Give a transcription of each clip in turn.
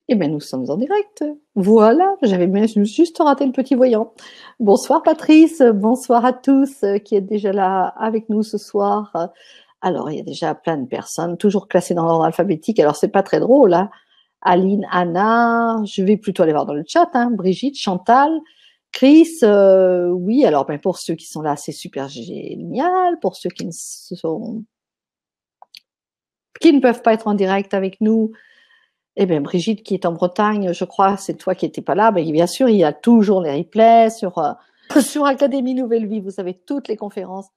Eh bien, nous sommes en direct. Voilà, j'avais même juste raté le petit voyant. Bonsoir Patrice, bonsoir à tous qui êtes déjà là avec nous ce soir. Alors, il y a déjà plein de personnes, toujours classées dans l'ordre alphabétique. Alors, c'est pas très drôle, hein. Aline, Anna, je vais plutôt aller voir dans le chat, hein. Brigitte, Chantal, Chris, oui, alors ben, pour ceux qui sont là, c'est super génial. Pour ceux qui ne peuvent pas être en direct avec nous, eh bien, Brigitte, qui est en Bretagne, je crois, c'est toi qui n'étais pas là. Mais bien sûr, il y a toujours les replays sur Académie Nouvelle Vie. Vous avez toutes les conférences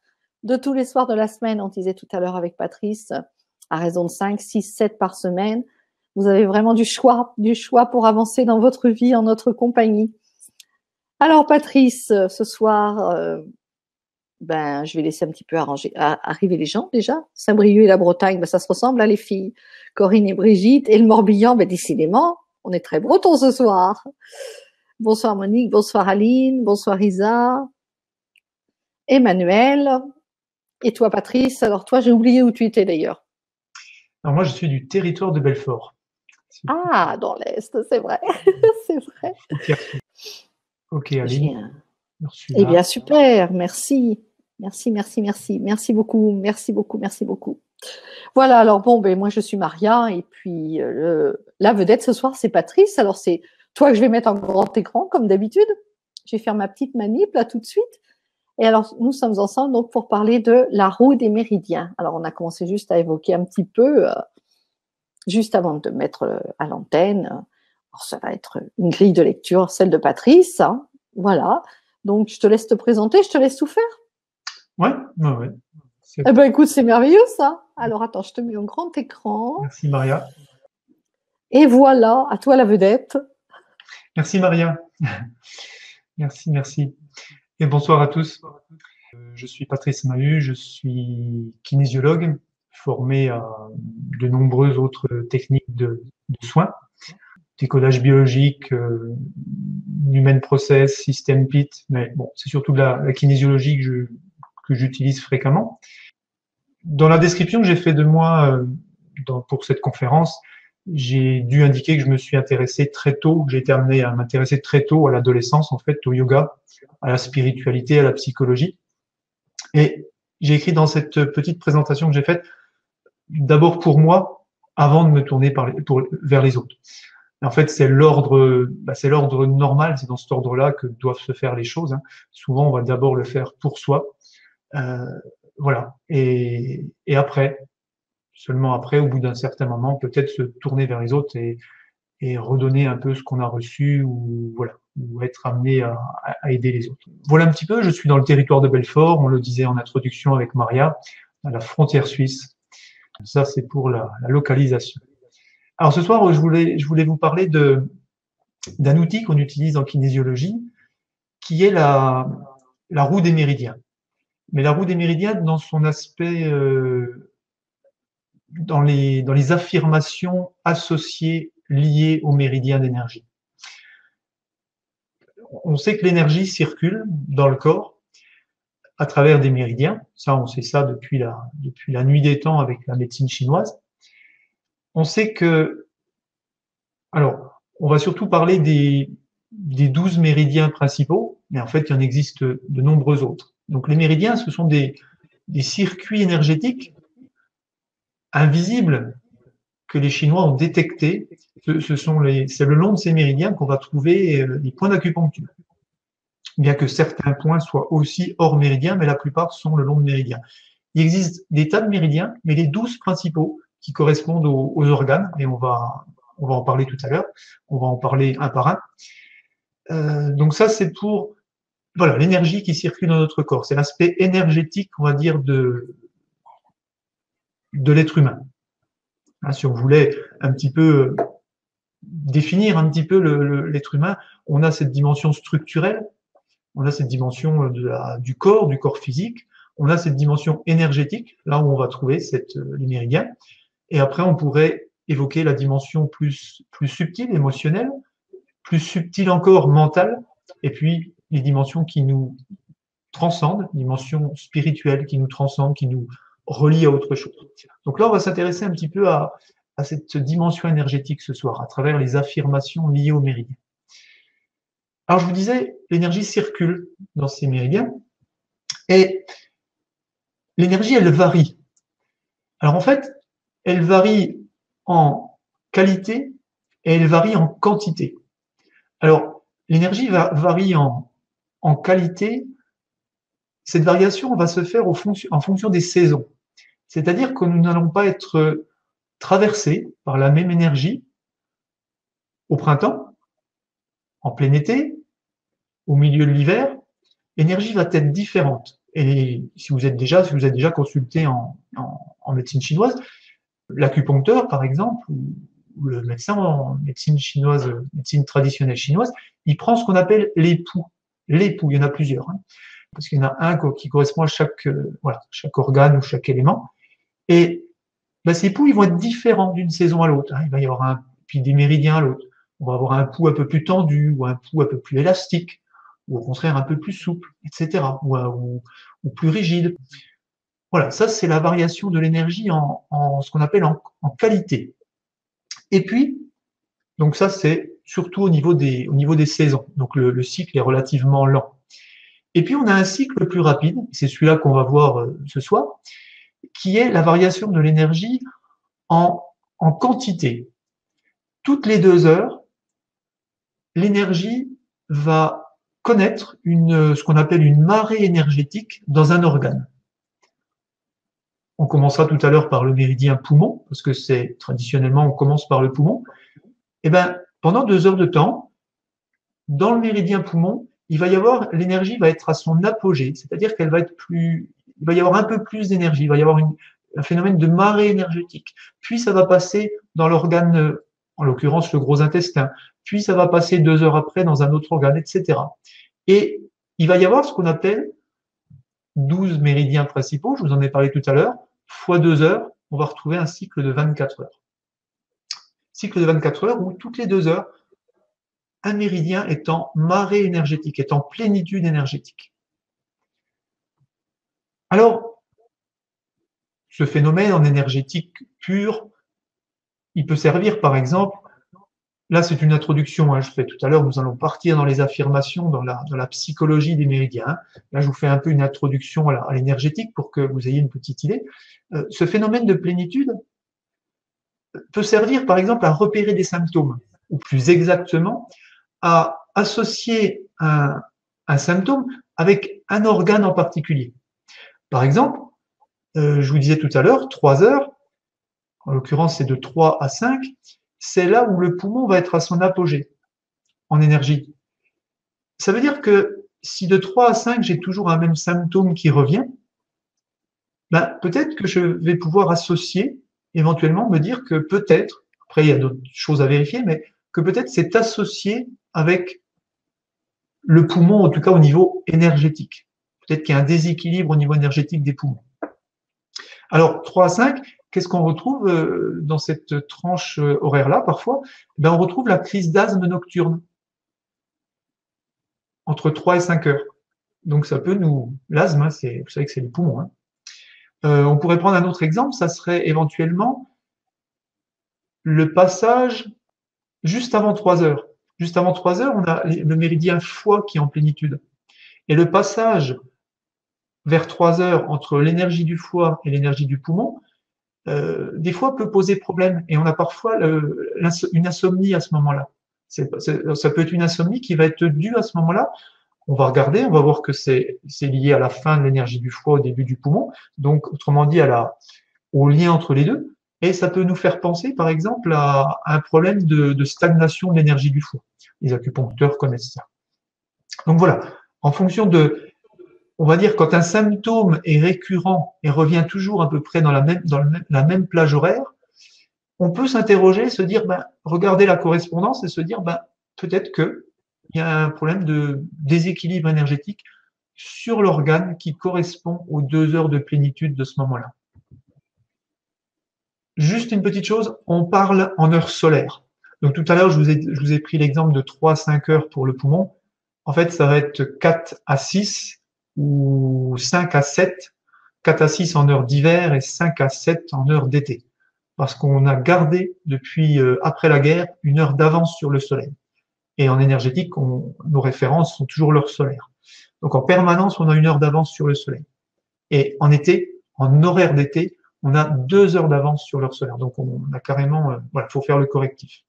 de tous les soirs de la semaine. On disait tout à l'heure avec Patrice, à raison de 5, 6, 7 par semaine. Vous avez vraiment du choix pour avancer dans votre vie en notre compagnie. Alors, Patrice, ce soir, ben, je vais laisser un petit peu arriver les gens déjà. Saint-Brieuc et la Bretagne, ben, ça se ressemble, hein, les filles. Corinne et Brigitte. Et le Morbihan, ben, décidément, on est très bretons ce soir. Bonsoir Monique, bonsoir Aline, bonsoir Isa, Emmanuel. Et toi Patrice, alors toi j'ai oublié où tu étais d'ailleurs. Alors moi, je suis du territoire de Belfort. Ah, dans l'Est, c'est vrai, c'est vrai. Frontière suisse. Ok, Aline, reçu Eh bien, là. super, merci. Merci, merci, merci. Merci beaucoup, merci beaucoup, merci beaucoup. Voilà, alors bon, ben moi je suis Maria et puis la vedette ce soir c'est Patrice. Alors c'est toi que je vais mettre en grand écran comme d'habitude. Je vais faire ma petite manip là tout de suite. Et alors nous sommes ensemble donc pour parler de la roue des méridiens. Alors on a commencé juste à évoquer un petit peu juste avant de mettre à l'antenne. Alors, ça va être une grille de lecture, celle de Patrice. Hein. Voilà. Donc je te laisse te présenter, je te laisse tout faire. Ouais, ouais, ouais. Eh ben écoute, c'est merveilleux ça. Alors attends, je te mets un grand écran. Merci Maria. Et voilà, à toi la vedette. Merci Maria. Merci, merci. Et bonsoir à tous. Je suis Patrice Mahut, je suis kinésiologue, formé à de nombreuses autres techniques de soins, décodage biologique, human process, système PIT, mais bon, c'est surtout de la kinésiologie que j'utilise fréquemment. Dans la description que j'ai fait de moi pour cette conférence, j'ai dû indiquer que je me suis intéressé très tôt, j'ai été amené à m'intéresser très tôt à l'adolescence, en fait, au yoga, à la spiritualité, à la psychologie. Et j'ai écrit dans cette petite présentation que j'ai faite, d'abord pour moi, avant de me tourner vers les autres. Et en fait, c'est l'ordre normal, c'est dans cet ordre-là que doivent se faire les choses. Hein. Souvent, on va d'abord le faire pour soi. Euh, voilà. Et après, seulement après, au bout d'un certain moment, peut-être se tourner vers les autres et redonner un peu ce qu'on a reçu ou voilà, ou être amené à aider les autres. Voilà un petit peu, je suis dans le territoire de Belfort, on le disait en introduction avec Maria, à la frontière suisse. Ça, c'est pour la localisation. Alors ce soir, je voulais vous parler d'un outil qu'on utilise en kinésiologie, qui est la roue des méridiens. Mais la roue des méridiens dans son aspect dans les affirmations associées liées aux méridiens d'énergie. On sait que l'énergie circule dans le corps à travers des méridiens. Ça, on sait ça depuis la nuit des temps avec la médecine chinoise. On sait que, alors, on va surtout parler des 12 méridiens principaux, mais en fait, il en existe de nombreux autres. Donc, les méridiens, ce sont des circuits énergétiques invisibles que les Chinois ont détectés. C'est le long de ces méridiens qu'on va trouver les points d'acupuncture. Bien que certains points soient aussi hors méridien, mais la plupart sont le long de méridien. Il existe des tas de méridiens, mais les 12 principaux qui correspondent aux organes, et on va en parler tout à l'heure, on va en parler un par un. Donc ça, c'est pour voilà l'énergie qui circule dans notre corps. C'est l'aspect énergétique, on va dire, de l'être humain. Hein, si on voulait un petit peu définir un petit peu l'être humain, on a cette dimension structurelle, on a cette dimension du corps physique, on a cette dimension énergétique, là où on va trouver les méridiens, et après on pourrait évoquer la dimension plus subtile, émotionnelle, plus subtile encore, mentale, et puis les dimensions qui nous transcendent, dimensions spirituelles qui nous transcendent, qui nous relient à autre chose. Donc là, on va s'intéresser un petit peu à à cette dimension énergétique ce soir, à travers les affirmations liées aux méridiens. Alors, je vous disais, l'énergie circule dans ces méridiens, et l'énergie, elle varie. Alors, en fait, elle varie en qualité et elle varie en quantité. Alors, l'énergie varie en qualité. Cette variation va se faire en fonction des saisons. C'est-à-dire que nous n'allons pas être traversés par la même énergie au printemps, en plein été, au milieu de l'hiver. L'énergie va être différente. Et si vous êtes déjà consulté en médecine chinoise, l'acupuncteur, par exemple, ou le médecin en médecine chinoise, médecine traditionnelle chinoise, il prend ce qu'on appelle l'époux. L'époux, il y en a plusieurs, hein, parce qu'il y en a un qui correspond à chaque organe ou chaque élément. Et ben, ces pouls, ils vont être différents d'une saison à l'autre, hein. Il va y avoir puis des méridiens à l'autre. On va avoir un pouls un peu plus tendu, ou un pouls un peu plus élastique, ou au contraire un peu plus souple, etc., ou plus rigide. Voilà, ça c'est la variation de l'énergie en ce qu'on appelle en qualité. Et puis, donc ça c'est surtout au niveau des saisons. Donc le cycle est relativement lent. Et puis on a un cycle plus rapide, c'est celui-là qu'on va voir ce soir, qui est la variation de l'énergie en quantité. Toutes les 2 heures, l'énergie va connaître ce qu'on appelle une marée énergétique dans un organe. On commencera tout à l'heure par le méridien poumon, parce que c'est traditionnellement, on commence par le poumon. Et ben, pendant 2 heures de temps, dans le méridien poumon, l'énergie va être à son apogée, c'est-à-dire il va y avoir un peu plus d'énergie, il va y avoir un phénomène de marée énergétique. Puis ça va passer dans l'organe, en l'occurrence le gros intestin, puis ça va passer 2 heures après dans un autre organe, etc. Et il va y avoir ce qu'on appelle 12 méridiens principaux, je vous en ai parlé tout à l'heure, fois 2 heures, on va retrouver un cycle de 24 heures. Cycle de 24 heures où toutes les 2 heures, un méridien est en marée énergétique, est en plénitude énergétique. Alors, ce phénomène en énergétique pure, il peut servir par exemple, là c'est une introduction, hein, je fais tout à l'heure, nous allons partir dans les affirmations, dans la psychologie des méridiens. Là je vous fais un peu une introduction à l'énergétique pour que vous ayez une petite idée. Ce phénomène de plénitude peut servir par exemple à repérer des symptômes, ou plus exactement, à associer un symptôme avec un organe en particulier. Par exemple, je vous disais tout à l'heure, 3 heures, en l'occurrence c'est de 3 à 5, c'est là où le poumon va être à son apogée en énergie. Ça veut dire que si de 3 à 5, j'ai toujours un même symptôme qui revient, ben, peut-être que je vais pouvoir associer, éventuellement me dire que peut-être, après il y a d'autres choses à vérifier, mais que peut-être c'est associé avec le poumon, en tout cas au niveau énergétique. Peut-être qu'il y a un déséquilibre au niveau énergétique des poumons. Alors, 3 à 5, qu'est-ce qu'on retrouve dans cette tranche horaire-là parfois? Ben, on retrouve la crise d'asthme nocturne, entre 3 et 5 heures. Donc ça peut l'asthme, hein, vous savez que c'est les poumons, hein. On pourrait prendre un autre exemple, ça serait éventuellement le passage juste avant 3 heures. Juste avant 3 heures, on a le méridien foie qui est en plénitude. Et le passage vers 3 heures entre l'énergie du foie et l'énergie du poumon, des fois peut poser problème. Et on a parfois une insomnie à ce moment-là. Ça peut être une insomnie qui va être due à ce moment-là. On va regarder, on va voir que c'est lié à la fin de l'énergie du foie au début du poumon. Donc, autrement dit, au lien entre les deux. Et ça peut nous faire penser, par exemple, à un problème de stagnation de l'énergie du foie. Les acupuncteurs connaissent ça. Donc voilà, en fonction on va dire, quand un symptôme est récurrent et revient toujours à peu près dans la même plage horaire, on peut s'interroger, se dire, ben, regarder la correspondance et se dire, ben, peut-être qu'il y a un problème de déséquilibre énergétique sur l'organe qui correspond aux 2 heures de plénitude de ce moment-là. Juste une petite chose, on parle en heures solaires. Donc tout à l'heure, je vous ai pris l'exemple de 3 à 5 heures pour le poumon. En fait, ça va être 4 à 6 ou 5 à 7, 4 à 6 en heure d'hiver et 5 à 7 en heure d'été. parce qu'on a gardé depuis après la guerre 1 heure d'avance sur le soleil. Et en énergétique, nos références sont toujours l'heure solaire. Donc en permanence, on a 1 heure d'avance sur le soleil. Et en été, en horaire d'été, on a 2 heures d'avance sur l'heure solaire. Donc on a carrément, voilà, faut faire le correctif.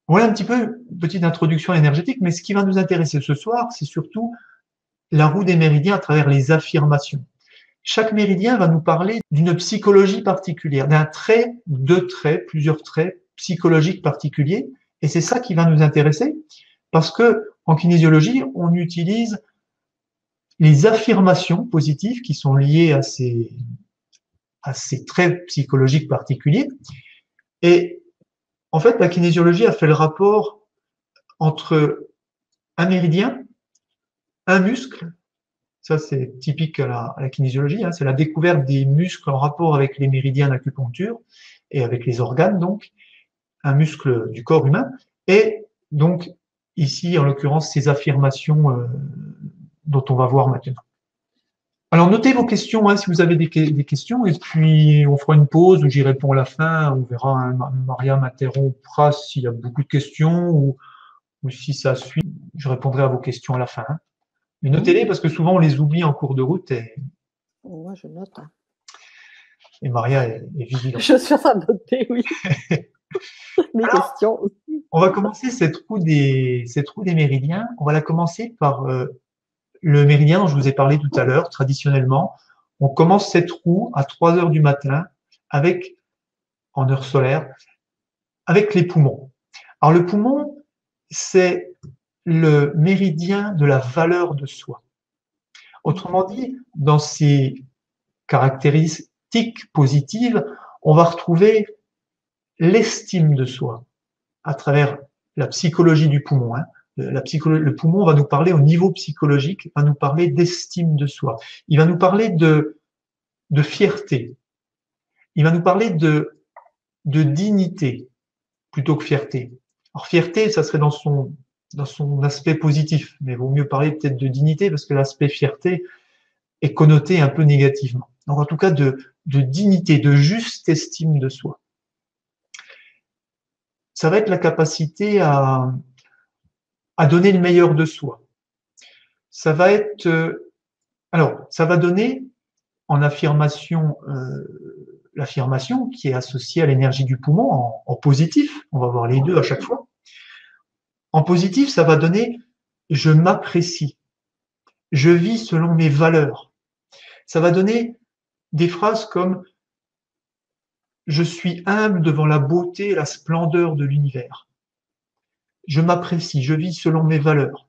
Voilà un petit peu une petite introduction énergétique, mais ce qui va nous intéresser ce soir, c'est surtout la roue des méridiens à travers les affirmations. Chaque méridien va nous parler d'une psychologie particulière, d'un trait, deux traits, plusieurs traits psychologiques particuliers, et c'est ça qui va nous intéresser, parce que en kinésiologie, on utilise les affirmations positives qui sont liées à ces traits psychologiques particuliers, et en fait, la kinésiologie a fait le rapport entre un méridien, un muscle, ça c'est typique à la kinésiologie, hein, c'est la découverte des muscles en rapport avec les méridiens d'acupuncture et avec les organes, donc, un muscle du corps humain, et donc ici, en l'occurrence, ces affirmations dont on va voir maintenant. Alors, notez vos questions, hein, si vous avez des questions, et puis on fera une pause où j'y réponds à la fin. On verra, hein, Maria m'interrompra s'il y a beaucoup de questions, ou si ça suit, je répondrai à vos questions à la fin. Hein. Mais notez-les, parce que souvent on les oublie en cours de route. Moi, je note. Et Maria est vigilante. Je suis en train de noter, oui. Mes questions. On va commencer cette roue des méridiens. On va la commencer par le méridien dont je vous ai parlé tout à l'heure. Traditionnellement, on commence cette roue à 3 heures du matin en heure solaire, avec les poumons. Alors le poumon, c'est le méridien de la valeur de soi. Autrement dit, dans ses caractéristiques positives, on va retrouver l'estime de soi à travers la psychologie du poumon. Hein. Le poumon va nous parler au niveau psychologique, va nous parler d'estime de soi. Il va nous parler de fierté. Il va nous parler de dignité plutôt que fierté. Alors fierté, ça serait dans son aspect positif, mais il vaut mieux parler peut-être de dignité parce que l'aspect fierté est connoté un peu négativement. Donc en tout cas de dignité, de juste estime de soi. Ça va être la capacité à donner le meilleur de soi. Ça va être, ça va donner en affirmation, l'affirmation qui est associée à l'énergie du poumon en positif. On va voir les deux à chaque fois. En positif, ça va donner je m'apprécie, je vis selon mes valeurs. Ça va donner des phrases comme je suis humble devant la beauté et la splendeur de l'univers. Je m'apprécie, je vis selon mes valeurs.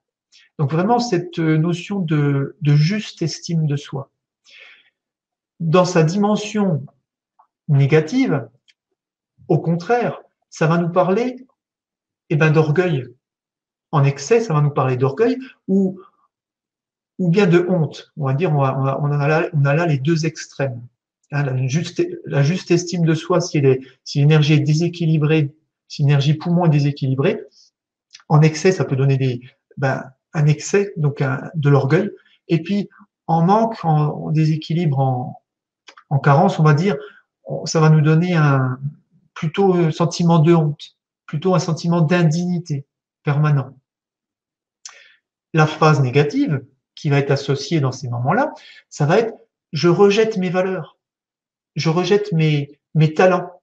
Donc vraiment cette notion de juste estime de soi. Dans sa dimension négative, au contraire, ça va nous parler d'orgueil. En excès, ça va nous parler d'orgueil ou bien de honte. On va dire, on a là les deux extrêmes. Hein, la juste estime de soi, si l'énergie est déséquilibrée, si l'énergie poumon est déséquilibrée, en excès, ça peut donner un excès, donc de l'orgueil. Et puis, en manque, en déséquilibre, en carence, on va dire, ça va nous donner plutôt un sentiment de honte, plutôt un sentiment d'indignité permanent. La phase négative, qui va être associée dans ces moments-là, ça va être je rejette mes valeurs, je rejette mes talents.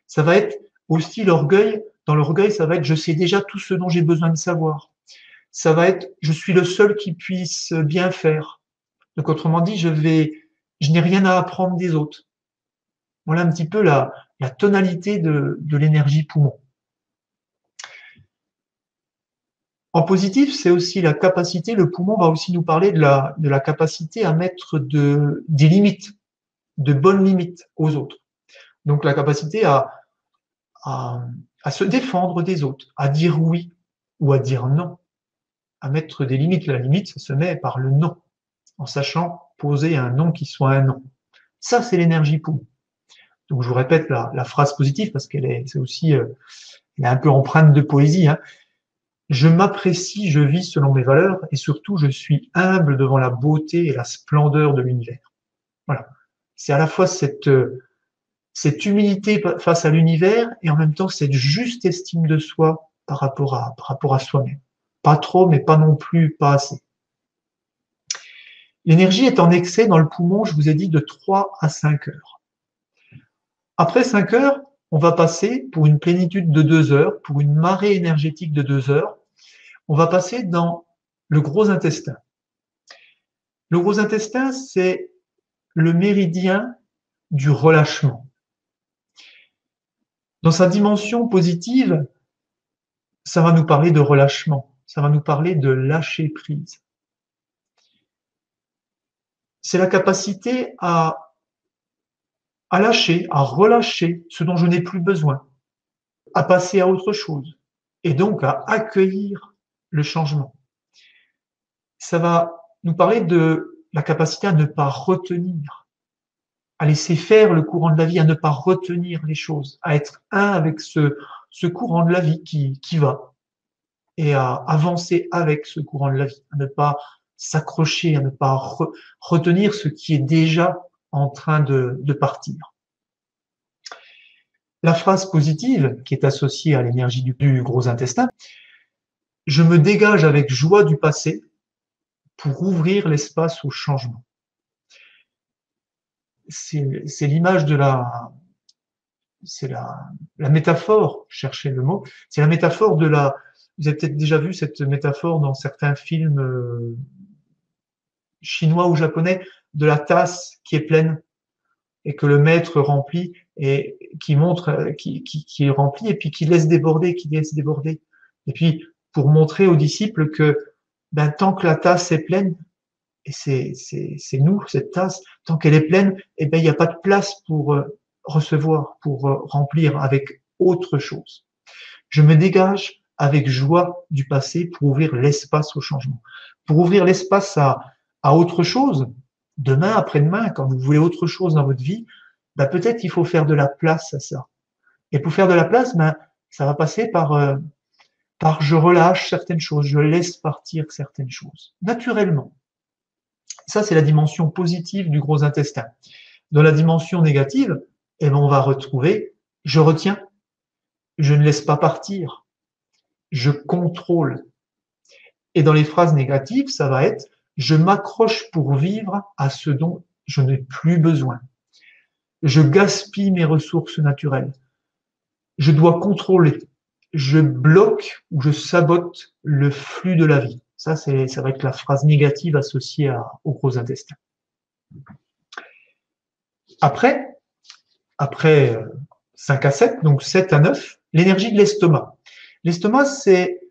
Ça va être aussi l'orgueil. Dans l'orgueil, ça va être je sais déjà tout ce dont j'ai besoin de savoir. Ça va être je suis le seul qui puisse bien faire. Donc autrement dit, je n'ai rien à apprendre des autres. Voilà un petit peu la tonalité de l'énergie poumon. En positif, c'est aussi la capacité, le poumon va aussi nous parler de la capacité à mettre des limites, de bonnes limites aux autres. Donc la capacité à se défendre des autres, à dire oui ou à dire non, à mettre des limites. La limite, ça se met par le non, en sachant poser un non qui soit un non. Ça, c'est l'énergie poumon. Donc je vous répète la phrase positive parce c'est aussi, elle est un peu empreinte de poésie. Hein. Je m'apprécie, je vis selon mes valeurs et surtout je suis humble devant la beauté et la splendeur de l'univers. Voilà. C'est à la fois cette cette humilité face à l'univers et en même temps cette juste estime de soi par rapport à soi-même. Pas trop, mais pas non plus pas assez. L'énergie est en excès dans le poumon, je vous ai dit, de 3 à 5 heures. Après 5 heures, on va passer, pour une plénitude de 2 heures, pour une marée énergétique de 2 heures, on va passer dans le gros intestin. Le gros intestin, c'est le méridien du relâchement. Dans sa dimension positive, ça va nous parler de relâchement, ça va nous parler de lâcher prise. C'est la capacité à lâcher, à relâcher ce dont je n'ai plus besoin, à passer à autre chose, et donc à accueillir le changement. Ça va nous parler de la capacité à ne pas retenir, à laisser faire le courant de la vie, à ne pas retenir les choses, à être un avec ce courant de la vie qui va, et à avancer avec ce courant de la vie, à ne pas s'accrocher, à ne pas retenir ce qui est déjà en train de partir. La phrase positive, qui est associée à l'énergie du gros intestin, je me dégage avec joie du passé pour ouvrir l'espace au changement. C'est l'image de c'est la métaphore, cherchez le mot, c'est la métaphore de vous avez peut-être déjà vu cette métaphore dans certains films chinois ou japonais, de la tasse qui est pleine et que le maître remplit et qui montre, qui est rempli et puis qui laisse déborder, Et puis, pour montrer aux disciples que, tant que la tasse est pleine, et c'est nous, cette tasse, tant qu'elle est pleine, il n'y a pas de place pour recevoir, pour remplir avec autre chose. Je me dégage avec joie du passé pour ouvrir l'espace au changement, pour ouvrir l'espace à autre chose. Demain, après-demain, quand vous voulez autre chose dans votre vie, peut-être il faut faire de la place à ça. Et pour faire de la place, ça va passer par je relâche certaines choses, je laisse partir certaines choses, naturellement. Ça, c'est la dimension positive du gros intestin. Dans la dimension négative, on va retrouver je retiens, je ne laisse pas partir, je contrôle. Et dans les phrases négatives, ça va être je m'accroche pour vivre à ce dont je n'ai plus besoin. Je gaspille mes ressources naturelles. Je dois contrôler. Je bloque ou je sabote le flux de la vie. Ça va être la phrase négative associée au gros intestin. Après 5 à 7, donc 7 à 9, l'énergie de l'estomac. L'estomac, c'est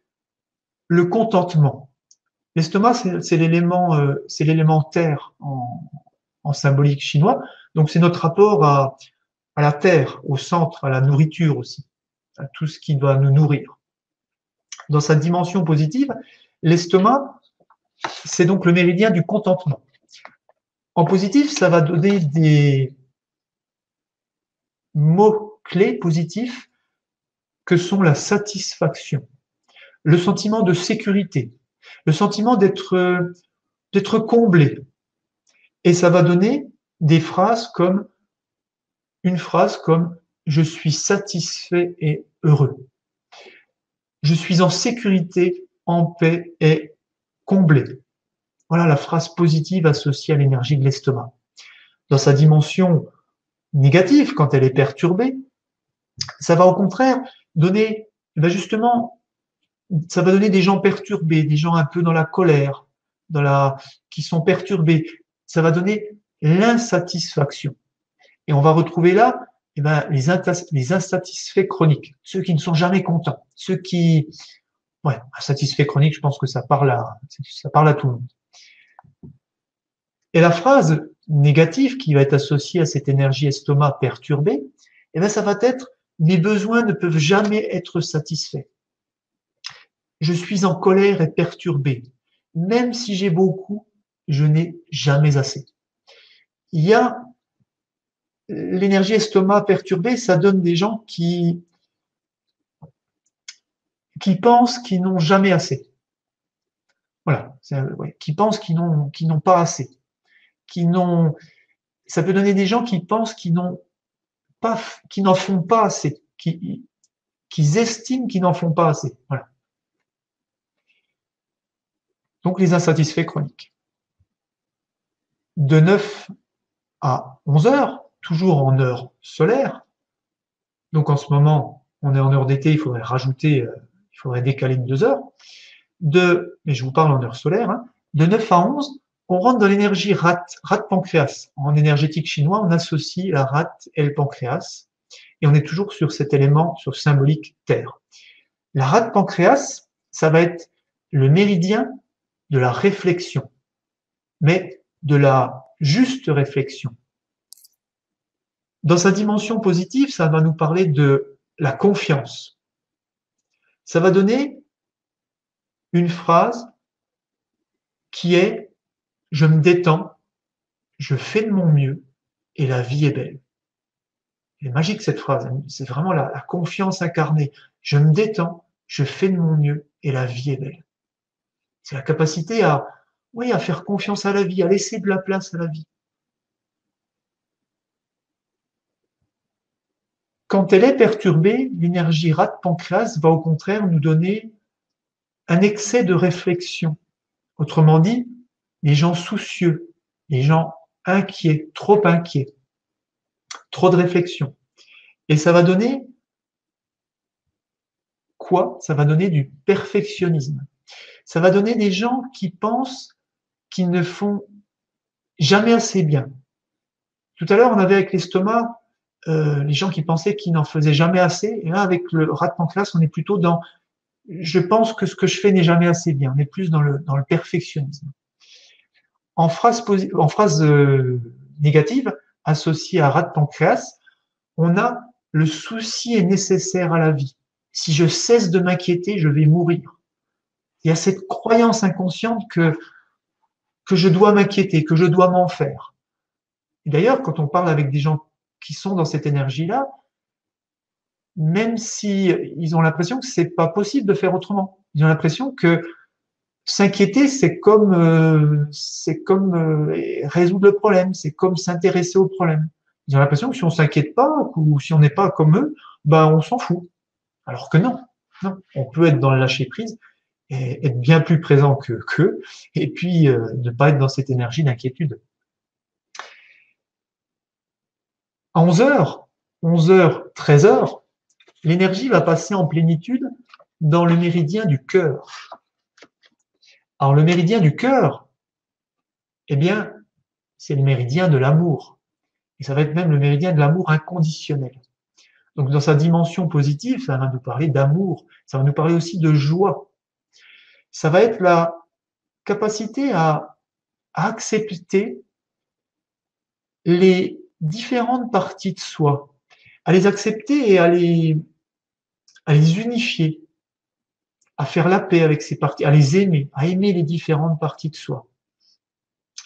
le contentement. L'estomac, c'est l'élément terre en symbolique chinois. Donc, c'est notre rapport à la terre, au centre, à la nourriture aussi, à tout ce qui doit nous nourrir. Dans sa dimension positive, l'estomac, c'est donc le méridien du contentement. En positif, ça va donner des mots-clés positifs que sont la satisfaction, le sentiment de sécurité, le sentiment d'être comblé. Et ça va donner des phrases comme je suis satisfait et heureux. Je suis en sécurité, en paix et comblé. Voilà la phrase positive associée à l'énergie de l'estomac. Dans sa dimension négative, quand elle est perturbée, ça va au contraire donner, justement, ça va donner des gens perturbés, des gens un peu dans la colère, qui sont perturbés. Ça va donner l'insatisfaction. Et on va retrouver là, les insatisfaits chroniques, ceux qui ne sont jamais contents, ceux qui, insatisfaits chroniques, je pense que ça parle à tout le monde. Et la phrase négative qui va être associée à cette énergie estomac perturbée, ça va être mes besoins ne peuvent jamais être satisfaits. Je suis en colère et perturbé. Même si j'ai beaucoup, je n'ai jamais assez. Il y a l'énergie estomac perturbée, ça donne des gens qui pensent qu'ils n'ont jamais assez. Voilà, qui pensent qu'ils n'ont pas assez. Ça peut donner des gens qui pensent qu'ils n'ont qui n'en font pas assez, qui estiment qu'ils n'en font pas assez. Voilà. Donc les insatisfaits chroniques. De 9 à 11 heures, toujours en heure solaire. Donc en ce moment, on est en heure d'été, il faudrait décaler de 2 heures. Mais je vous parle en heure solaire, hein, de 9 à 11, on rentre dans l'énergie rate-pancréas. En énergétique chinois, on associe la rate et le pancréas, et on est toujours sur cet élément, sur symbolique terre. La rate-pancréas, ça va être le méridien de la réflexion, mais de la juste réflexion. Dans sa dimension positive, ça va nous parler de la confiance. Ça va donner une phrase qui est « je me détends, je fais de mon mieux et la vie est belle ». Elle est magique cette phrase, c'est vraiment la confiance incarnée. Je me détends, je fais de mon mieux et la vie est belle. C'est la capacité à faire confiance à la vie, à laisser de la place à la vie. Quand elle est perturbée, l'énergie rate-pancréas va au contraire nous donner un excès de réflexion. Autrement dit, les gens soucieux, les gens inquiets, trop de réflexion. Et ça va donner quoi? Ça va donner du perfectionnisme. Ça va donner des gens qui pensent qu'ils ne font jamais assez bien. Tout à l'heure, on avait avec l'estomac les gens qui pensaient qu'ils n'en faisaient jamais assez. Et là, avec le rate-pancréas, on est plutôt dans « je pense que ce que je fais n'est jamais assez bien ». On est plus dans le perfectionnisme. En phrase négative, associée à rate-pancréas, on a « le souci est nécessaire à la vie. Si je cesse de m'inquiéter, je vais mourir ». Il y a cette croyance inconsciente que je dois m'inquiéter, que je dois m'en faire. Et d'ailleurs, quand on parle avec des gens qui sont dans cette énergie-là, même si ils ont l'impression que c'est pas possible de faire autrement, ils ont l'impression que s'inquiéter, c'est comme résoudre le problème, c'est comme s'intéresser au problème. Ils ont l'impression que si on s'inquiète pas ou si on n'est pas comme eux, ben on s'en fout. Alors que non, on peut être dans le lâcher prise et être bien plus présent qu'eux, et puis ne pas être dans cette énergie d'inquiétude. À 11h, 13h, l'énergie va passer en plénitude dans le méridien du cœur. Alors le méridien du cœur, eh bien, c'est le méridien de l'amour. Et ça va être même le méridien de l'amour inconditionnel. Donc dans sa dimension positive, ça va nous parler d'amour, ça va nous parler aussi de joie. Ça va être la capacité à accepter les différentes parties de soi, à les accepter et à les unifier, à faire la paix avec ces parties, à les aimer, à aimer les différentes parties de soi.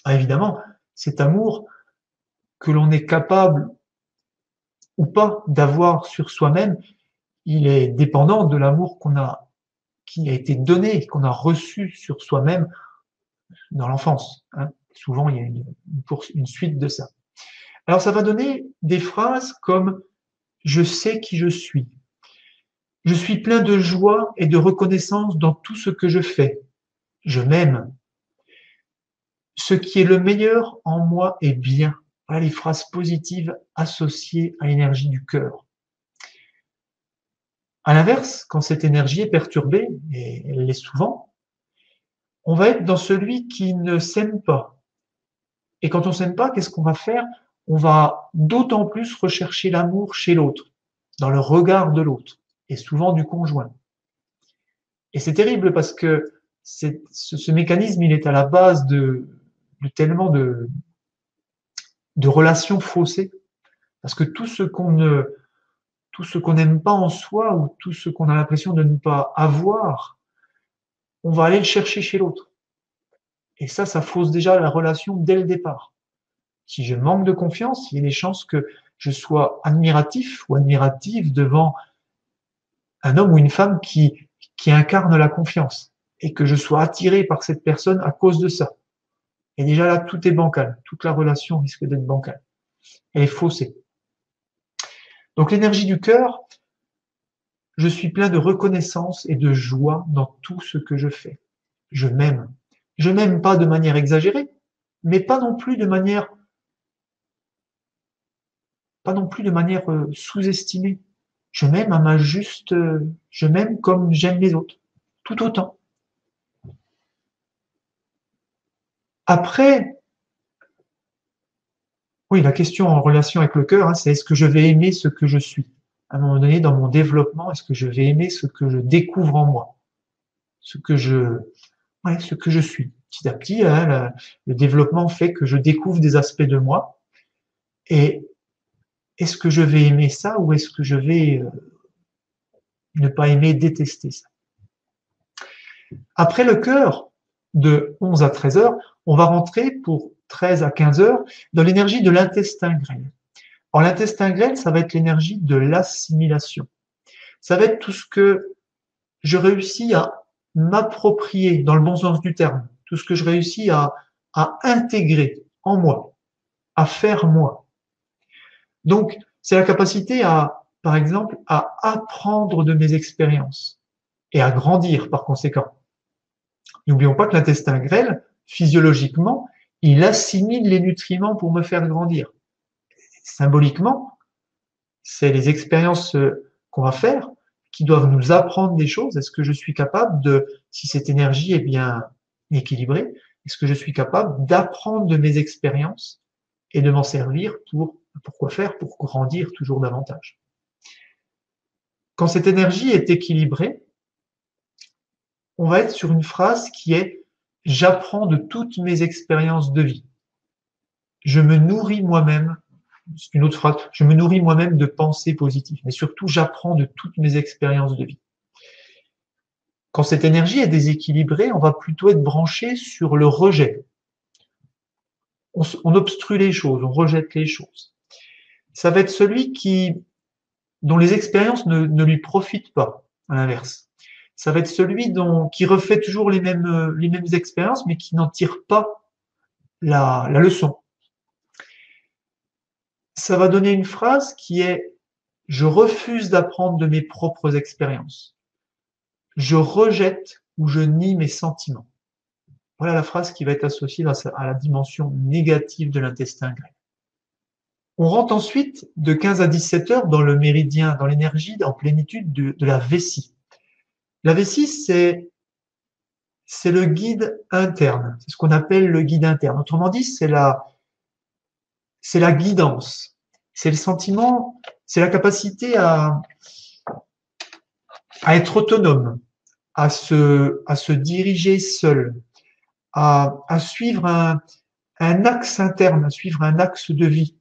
Ah, évidemment, cet amour que l'on est capable ou pas d'avoir sur soi-même, il est dépendant de l'amour qui a été donné, qu'on a reçu sur soi-même dans l'enfance. Hein. Souvent, il y a une suite de ça. Alors, ça va donner des phrases comme « je sais qui je suis »,« je suis plein de joie et de reconnaissance dans tout ce que je fais »,« je m'aime »,« ce qui est le meilleur en moi est bien ». Voilà les phrases positives associées à l'énergie du cœur. À l'inverse, quand cette énergie est perturbée, et elle l'est souvent, on va être dans celui qui ne s'aime pas. Et quand on s'aime pas, qu'est-ce qu'on va faire? On va d'autant plus rechercher l'amour chez l'autre, dans le regard de l'autre, et souvent du conjoint. Et c'est terrible parce que ce mécanisme, il est à la base de tellement de relations faussées. Parce que tout ce qu'on n'aime pas en soi, ou tout ce qu'on a l'impression de ne pas avoir, on va aller le chercher chez l'autre. Et ça fausse déjà la relation dès le départ. Si je manque de confiance, il y a des chances que je sois admiratif ou admirative devant un homme ou une femme qui incarne la confiance, et que je sois attiré par cette personne à cause de ça. Et déjà là, tout est bancal. Toute la relation risque d'être bancale. Elle est faussée. Donc l'énergie du cœur, je suis plein de reconnaissance et de joie dans tout ce que je fais. Je m'aime. Je m'aime pas de manière exagérée, mais pas non plus de manière sous-estimée. Je m'aime à ma juste, je m'aime comme j'aime les autres, tout autant. Après, oui, la question en relation avec le cœur, hein, c'est est-ce que je vais aimer ce que je suis? À un moment donné, dans mon développement, est-ce que je vais aimer ce que je découvre en moi? Ce que je suis. Petit à petit, hein, le développement fait que je découvre des aspects de moi. Et est-ce que je vais aimer ça ou est-ce que je vais ne pas aimer, détester ça? Après le cœur, de 11 à 13 heures, on va rentrer pour 13 à 15 heures dans l'énergie de l'intestin grêle. Alors l'intestin grêle, ça va être l'énergie de l'assimilation. Ça va être tout ce que je réussis à m'approprier dans le bon sens du terme, tout ce que je réussis à intégrer en moi, à faire moi. Donc, c'est la capacité à, par exemple, à apprendre de mes expériences et à grandir par conséquent. N'oublions pas que l'intestin grêle, physiologiquement, il assimile les nutriments pour me faire grandir. Symboliquement, c'est les expériences qu'on va faire qui doivent nous apprendre des choses. Est-ce que je suis capable de, si cette énergie est bien équilibrée, est-ce que je suis capable d'apprendre de mes expériences et de m'en servir pour quoi faire? Pour grandir toujours davantage. Quand cette énergie est équilibrée, on va être sur une phrase qui est « j'apprends de toutes mes expériences de vie ». Je me nourris moi-même, c'est une autre phrase, je me nourris moi-même de pensées positives, mais surtout j'apprends de toutes mes expériences de vie. Quand cette énergie est déséquilibrée, on va plutôt être branché sur le rejet. On obstrue les choses, on rejette les choses. Ça va être celui dont les expériences ne lui profitent pas, à l'inverse. Ça va être celui qui refait toujours les mêmes expériences, mais qui n'en tire pas la leçon. Ça va donner une phrase qui est « je refuse d'apprendre de mes propres expériences. Je rejette ou je nie mes sentiments ». Voilà la phrase qui va être associée à la dimension négative de l'intestin grêle. On rentre ensuite de 15 à 17 heures dans le méridien, dans l'énergie en plénitude de la vessie. La vessie, c'est le guide interne, c'est ce qu'on appelle le guide interne. Autrement dit, c'est la guidance, c'est le sentiment, c'est la capacité à être autonome, à se diriger seul, à suivre un axe interne, à suivre un axe de vie.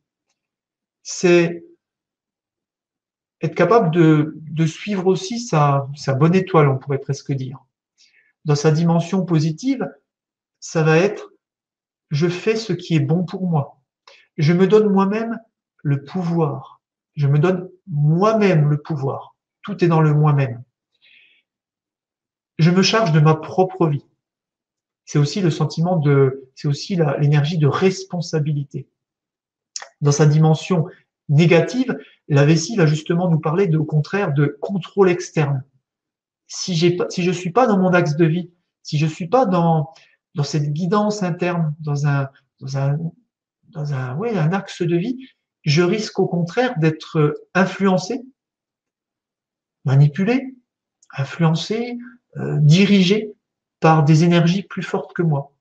C'est être capable de suivre aussi sa bonne étoile, on pourrait presque dire. Dans sa dimension positive, ça va être « je fais ce qui est bon pour moi ». Je me donne moi-même le pouvoir. Je me donne moi-même le pouvoir. Tout est dans le moi-même. Je me charge de ma propre vie. C'est aussi le sentiment c'est aussi l'énergie de responsabilité. Dans sa dimension négative, la vessie va justement nous parler au contraire de contrôle externe. Si je suis pas dans mon axe de vie, si je suis pas dans cette guidance interne, dans un axe de vie, je risque au contraire d'être influencé, manipulé, influencé, dirigé par des énergies plus fortes que moi,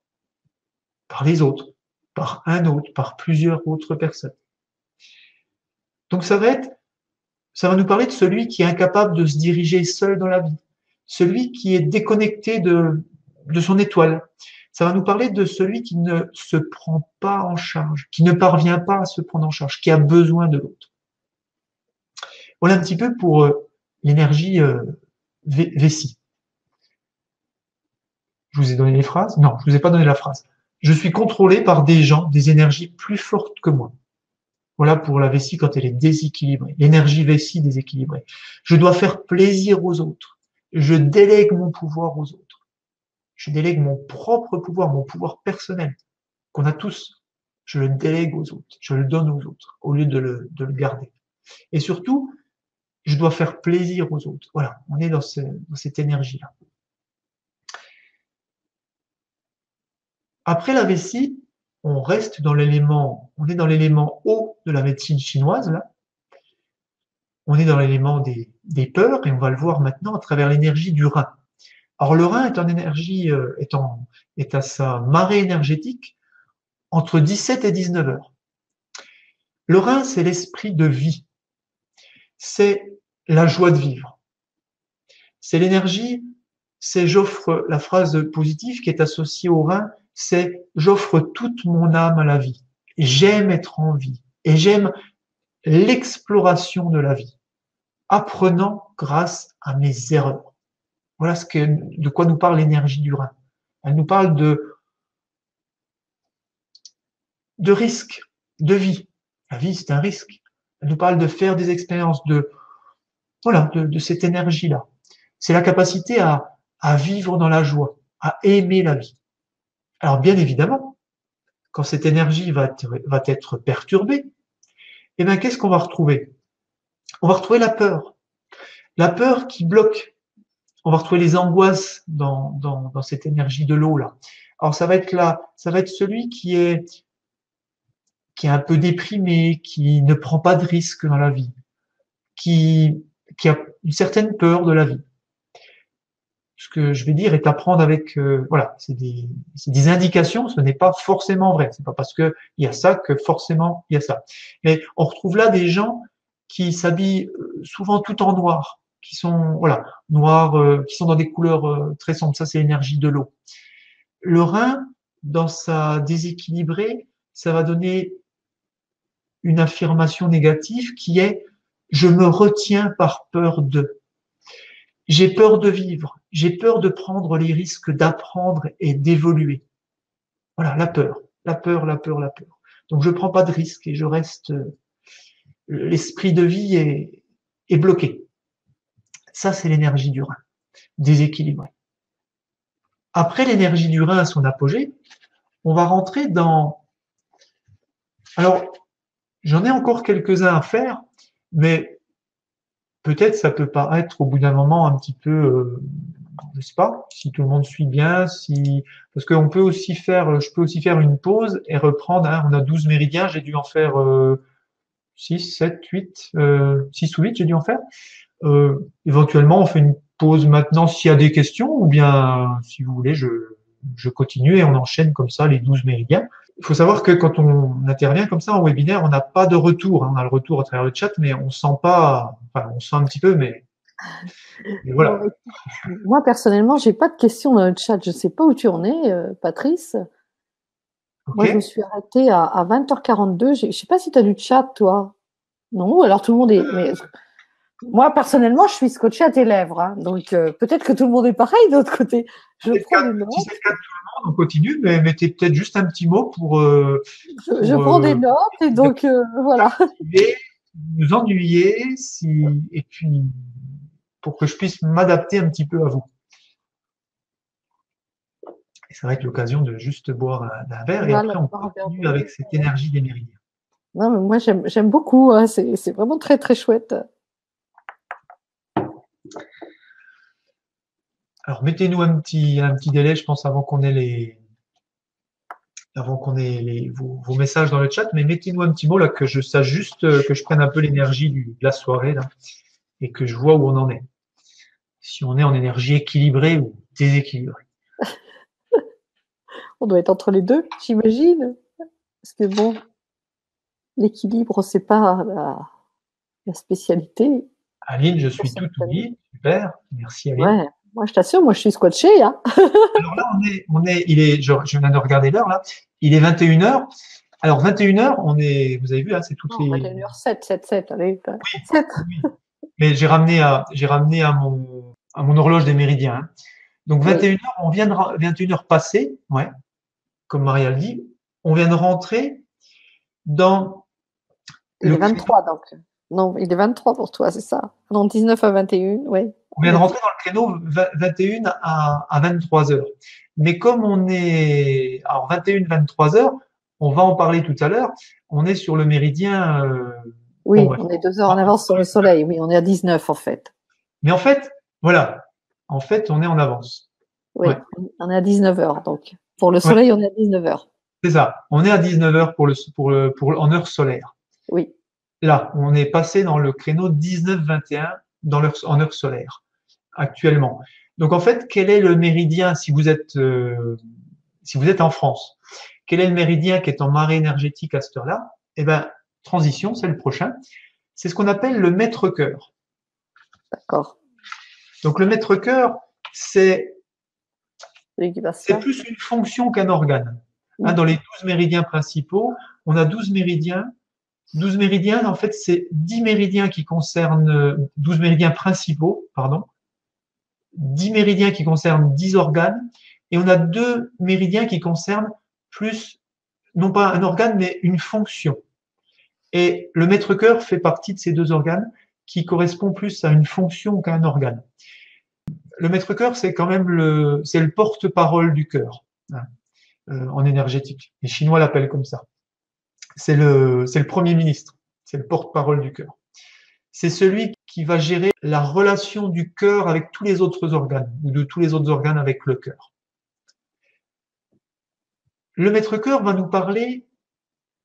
par les autres, par un autre, par plusieurs autres personnes. Donc ça va nous parler de celui qui est incapable de se diriger seul dans la vie, celui qui est déconnecté de son étoile. Ça va nous parler de celui qui ne se prend pas en charge, qui ne parvient pas à se prendre en charge, qui a besoin de l'autre. Voilà un petit peu pour l'énergie vessie. Je vous ai donné les phrases? Non, je vous ai pas donné la phrase. Je suis contrôlé par des gens, des énergies plus fortes que moi. Voilà pour la vessie quand elle est déséquilibrée. L'énergie vessie déséquilibrée. Je dois faire plaisir aux autres. Je délègue mon pouvoir aux autres. Je délègue mon propre pouvoir, mon pouvoir personnel, qu'on a tous. Je le délègue aux autres. Je le donne aux autres, au lieu de le garder. Et surtout, je dois faire plaisir aux autres. Voilà, on est dans cette énergie-là. Après la vessie, on reste dans l'élément, on est dans l'élément eau de la médecine chinoise, là. On est dans l'élément des peurs, et on va le voir maintenant à travers l'énergie du rein. Alors le rein est en énergie, est à sa marée énergétique entre 17 et 19 heures. Le rein, c'est l'esprit de vie. C'est la joie de vivre. C'est l'énergie, c'est j'offre, la phrase positive qui est associée au rein, c'est j'offre toute mon âme à la vie. J'aime être en vie et j'aime l'exploration de la vie, apprenant grâce à mes erreurs. Voilà de quoi nous parle l'énergie du rein. Elle nous parle de risque, de vie. La vie, c'est un risque. Elle nous parle de faire des expériences, voilà, de cette énergie-là. C'est la capacité à vivre dans la joie, à aimer la vie. Alors, bien évidemment, quand cette énergie va être perturbée, eh bien, qu'est-ce qu'on va retrouver? On va retrouver la peur qui bloque. On va retrouver les angoisses dans cette énergie de l'eau là. Alors, ça va être celui qui est un peu déprimé, qui ne prend pas de risques dans la vie, qui a une certaine peur de la vie. Ce que je vais dire est à prendre avec, voilà, c'est des indications, ce n'est pas forcément vrai. C'est pas parce que il y a ça que forcément il y a ça. Mais on retrouve là des gens qui s'habillent souvent tout en noir, qui sont, voilà, noirs, qui sont dans des couleurs très sombres. Ça, c'est l'énergie de l'eau. Le rein, dans sa déséquilibrée, ça va donner une affirmation négative qui est je me retiens par peur de. J'ai peur de vivre, j'ai peur de prendre les risques d'apprendre et d'évoluer. Voilà, la peur, la peur, la peur, la peur. Donc je prends pas de risques et je reste, l'esprit de vie est bloqué. Ça, c'est l'énergie du rein, déséquilibrée. Après l'énergie du rein à son apogée, on va rentrer dans... Alors, j'en ai encore quelques-uns à faire, mais peut-être ça peut paraître au bout d'un moment un petit peu, je sais pas, si tout le monde suit bien, parce qu'on peut aussi je peux aussi faire une pause et reprendre, hein, on a 12 méridiens, j'ai dû en faire 6, 7, 8, 6 ou 8, j'ai dû en faire. Éventuellement, on fait une pause maintenant s'il y a des questions, ou bien, si vous voulez, je continue et on enchaîne comme ça les 12 méridiens. Il faut savoir que quand on intervient comme ça en webinaire, on n'a pas de retour. Hein. On a le retour à travers le chat, mais on sent pas, enfin, on sent un petit peu, mais voilà. Moi, personnellement, j'ai pas de questions dans le chat. Je sais pas où tu en es, Patrice. Okay. Moi, je me suis arrêtée à 20h42. Je sais pas si tu as du chat, toi. Non, alors tout le monde est... Mais... Moi, personnellement, je suis scotchée à tes lèvres. Hein. Donc, peut-être que tout le monde est pareil de l'autre côté. Je prends des notes. Si c'est le cas de tout le monde, on continue, mais mettez peut-être juste un petit mot pour... je prends des notes et donc, voilà. Vous ennuyer, et puis pour que je puisse m'adapter un petit peu à vous. Et ça va être l'occasion de juste boire un verre et après on continue avec cette énergie des méridiens. Non, mais moi, j'aime beaucoup. Hein. C'est vraiment très, très chouette. Alors, mettez-nous un petit délai, je pense, avant qu'on ait vos messages dans le chat, mais mettez-nous un petit mot là, que je sache juste, que je prenne un peu l'énergie de la soirée là, et que je vois où on en est. Si on est en énergie équilibrée ou déséquilibrée. On doit être entre les deux, j'imagine. Parce que bon, l'équilibre, c'est pas la spécialité. Aline, je suis tout oublié. Super. Merci, Aline. Ouais. Moi, je t'assure, moi, je suis scotchée. Hein. Alors là, je viens de regarder l'heure, là. Il est 21h. Alors, 21h, vous avez vu, hein, c'est toutes les... 21h07, 7, allez. Oui, 7. Oui. Mais j'ai ramené à mon horloge des méridiens. Hein. Donc, 21h, on vient de 21h passer, ouais, comme Maria le dit, on vient de rentrer dans... Il est 23, donc. Non, il est 23 pour toi, c'est ça. Non, 19 à 21, oui. On vient de rentrer dans le créneau 21 à 23 heures. Mais comme on est, alors 21, 23 heures, on va en parler tout à l'heure, on est sur le méridien Oui, Bon, ouais. on est 2 heures en avance sur le soleil. Oui, on est à 19 en fait. Mais en fait, voilà. En fait, on est en avance. Oui, Ouais. on est à 19 heures. Donc, pour le Ouais, soleil, on est à 19 heures. c'est ça. On est à 19 heures en heure solaire. Oui, Là, on est passé dans le créneau 19-21 en heure solaire, actuellement. Donc, en fait, quel est le méridien si vous êtes en France? Quel est le méridien qui est en marée énergétique à cette heure-là? Eh bien, transition, c'est le prochain. C'est ce qu'on appelle le mètre-cœur. d'accord. Donc, le mètre-cœur, c'est Celui qui passe c'est là. plus une fonction qu'un organe. Hein, Mm. dans les 12 méridiens principaux, on a 12 méridiens. 12 méridiens, en fait, c'est 10 méridiens qui concernent, 12 méridiens principaux, pardon, 10 méridiens qui concernent 10 organes, et on a 2 méridiens qui concernent plus, non pas un organe, mais une fonction. Et le maître-cœur fait partie de ces 2 organes qui correspond plus à une fonction qu'à un organe. Le maître-cœur, c'est quand même c'est le porte-parole du cœur, hein, en énergétique. Les Chinois l'appellent comme ça. C'est le premier ministre, c'est le porte-parole du cœur. C'est celui qui va gérer la relation du cœur avec tous les autres organes, ou de tous les autres organes avec le cœur. Le maître-cœur va nous parler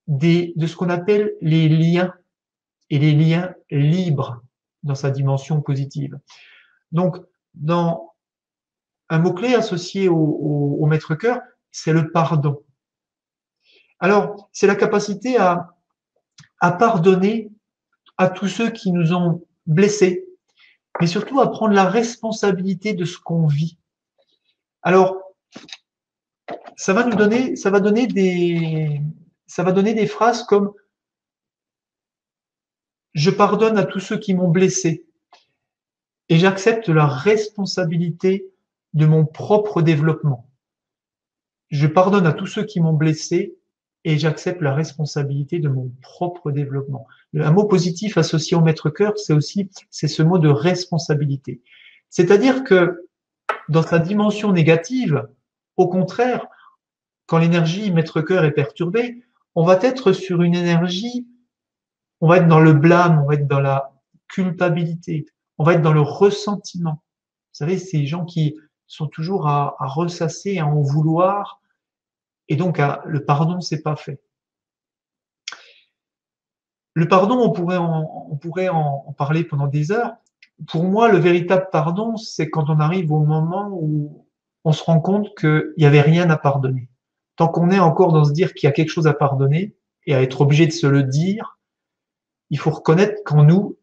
de ce qu'on appelle les liens, et les liens libres dans sa dimension positive. Donc, dans un mot-clé associé au maître-cœur, c'est le pardon. Alors, c'est la capacité à pardonner à tous ceux qui nous ont blessés, mais surtout à prendre la responsabilité de ce qu'on vit. Alors, ça va donner des phrases comme je pardonne à tous ceux qui m'ont blessé et j'accepte la responsabilité de mon propre développement. Je pardonne à tous ceux qui m'ont blessé et j'accepte la responsabilité de mon propre développement. Un mot positif associé au maître-cœur, c'est ce mot de responsabilité. C'est-à-dire que dans sa dimension négative, au contraire, quand l'énergie maître-cœur est perturbée, on va être sur une énergie, on va être dans le blâme, on va être dans la culpabilité, on va être dans le ressentiment. Vous savez, ces gens qui sont toujours à ressasser, à en vouloir, et donc le pardon, c'est pas fait. Le pardon, on pourrait en parler pendant des heures. Pour moi, le véritable pardon, c'est quand on arrive au moment où on se rend compte qu'il n'y avait rien à pardonner. Tant qu'on est encore dans se dire qu'il y a quelque chose à pardonner et à être obligé de se le dire, il faut reconnaître qu'en nous,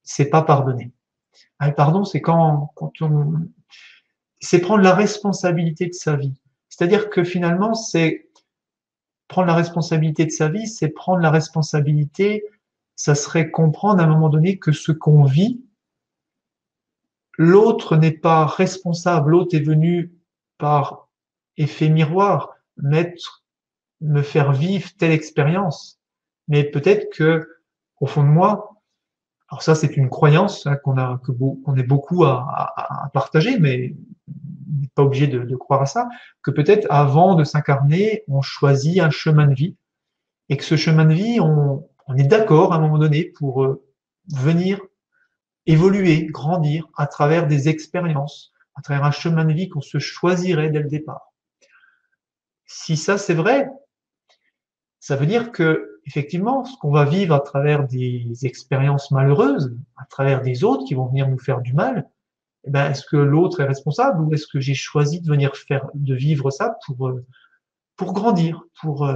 c'est pas pardonner. Le pardon, c'est prendre la responsabilité de sa vie. C'est-à-dire que finalement, c'est prendre la responsabilité de sa vie, c'est prendre la responsabilité, ça serait comprendre à un moment donné que ce qu'on vit, l'autre n'est pas responsable, l'autre est venu par effet miroir me faire vivre telle expérience. Mais peut-être que, au fond de moi, alors ça c'est une croyance, hein, qu'on est beaucoup à partager, mais on n'est pas obligé de croire à ça, que peut-être avant de s'incarner, on choisit un chemin de vie, et que ce chemin de vie, on est d'accord à un moment donné pour venir évoluer, grandir à travers des expériences, à travers un chemin de vie qu'on se choisirait dès le départ. Si ça c'est vrai, ça veut dire que effectivement, ce qu'on va vivre à travers des expériences malheureuses, à travers des autres qui vont venir nous faire du mal, eh ben, est-ce que l'autre est responsable ou est-ce que j'ai choisi de vivre ça pour grandir, pour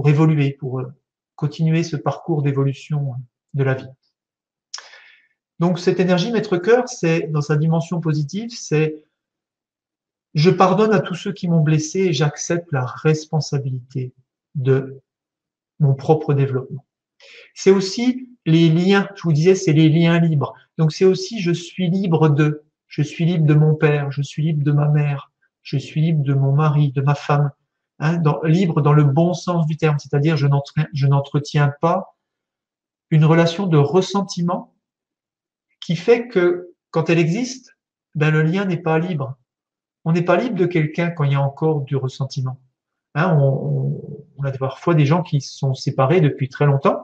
évoluer, pour continuer ce parcours d'évolution de la vie. Donc cette énergie maître-cœur, c'est dans sa dimension positive, c'est je pardonne à tous ceux qui m'ont blessé et j'accepte la responsabilité de mon propre développement. C'est aussi les liens, je vous disais, c'est les liens libres. Donc c'est aussi je suis libre de mon père, je suis libre de ma mère, je suis libre de mon mari, de ma femme, hein, libre dans le bon sens du terme, c'est-à-dire je n'entretiens pas une relation de ressentiment qui fait que quand elle existe, ben le lien n'est pas libre. On n'est pas libre de quelqu'un quand il y a encore du ressentiment. Hein, on a parfois des gens qui sont séparés depuis très longtemps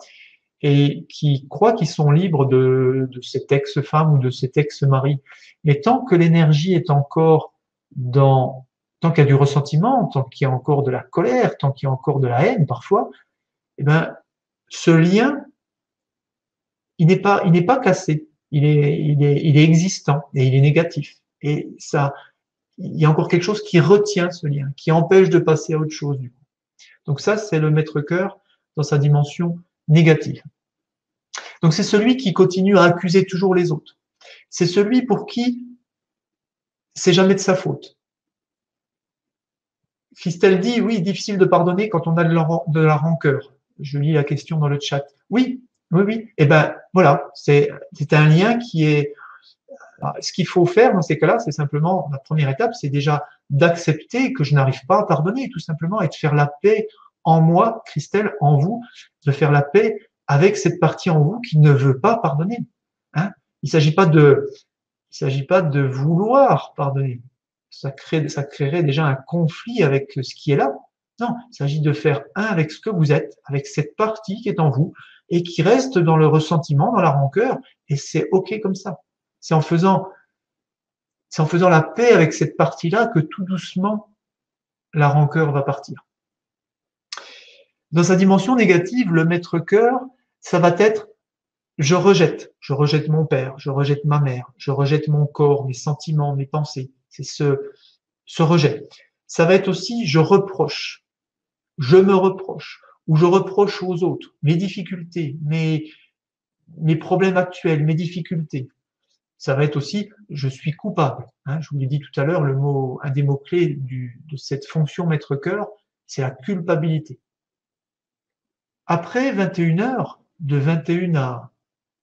et qui croient qu'ils sont libres de cette ex-femme ou de cet ex-mari. Mais tant que l'énergie est encore tant qu'il y a du ressentiment, tant qu'il y a encore de la colère, tant qu'il y a encore de la haine parfois, eh ben, ce lien, il n'est pas cassé. Il est existant et il est négatif. Et ça, il y a encore quelque chose qui retient ce lien, qui empêche de passer à autre chose, du coup. Donc ça, c'est le maître-cœur dans sa dimension négative. Donc c'est celui qui continue à accuser toujours les autres. C'est celui pour qui c'est jamais de sa faute. Christelle dit, oui, difficile de pardonner quand on a de la rancœur. Je lis la question dans le chat. Oui, oui, oui. Eh ben voilà, c'est un lien qui est. Ce qu'il faut faire dans ces cas-là, c'est simplement, la première étape, c'est déjà d'accepter que je n'arrive pas à pardonner, tout simplement, et de faire la paix en moi, Christelle, en vous, de faire la paix avec cette partie en vous qui ne veut pas pardonner. Hein, il s'agit pas de vouloir pardonner. Ça créerait déjà un conflit avec ce qui est là. Non, il s'agit de faire un avec ce que vous êtes, avec cette partie qui est en vous et qui reste dans le ressentiment, dans la rancœur, et c'est OK comme ça. C'est en faisant la paix avec cette partie-là que tout doucement, la rancœur va partir. Dans sa dimension négative, le maître-cœur, ça va être je rejette mon père, je rejette ma mère, je rejette mon corps, mes sentiments, mes pensées. C'est ce rejet. Ça va être aussi je reproche, je me reproche, ou je reproche aux autres mes difficultés, mes problèmes actuels, mes difficultés. Ça va être aussi je suis coupable. Hein, je vous l'ai dit tout à l'heure, un des mots-clés de cette fonction maître-cœur, c'est la culpabilité. Après 21 heures, de 21 à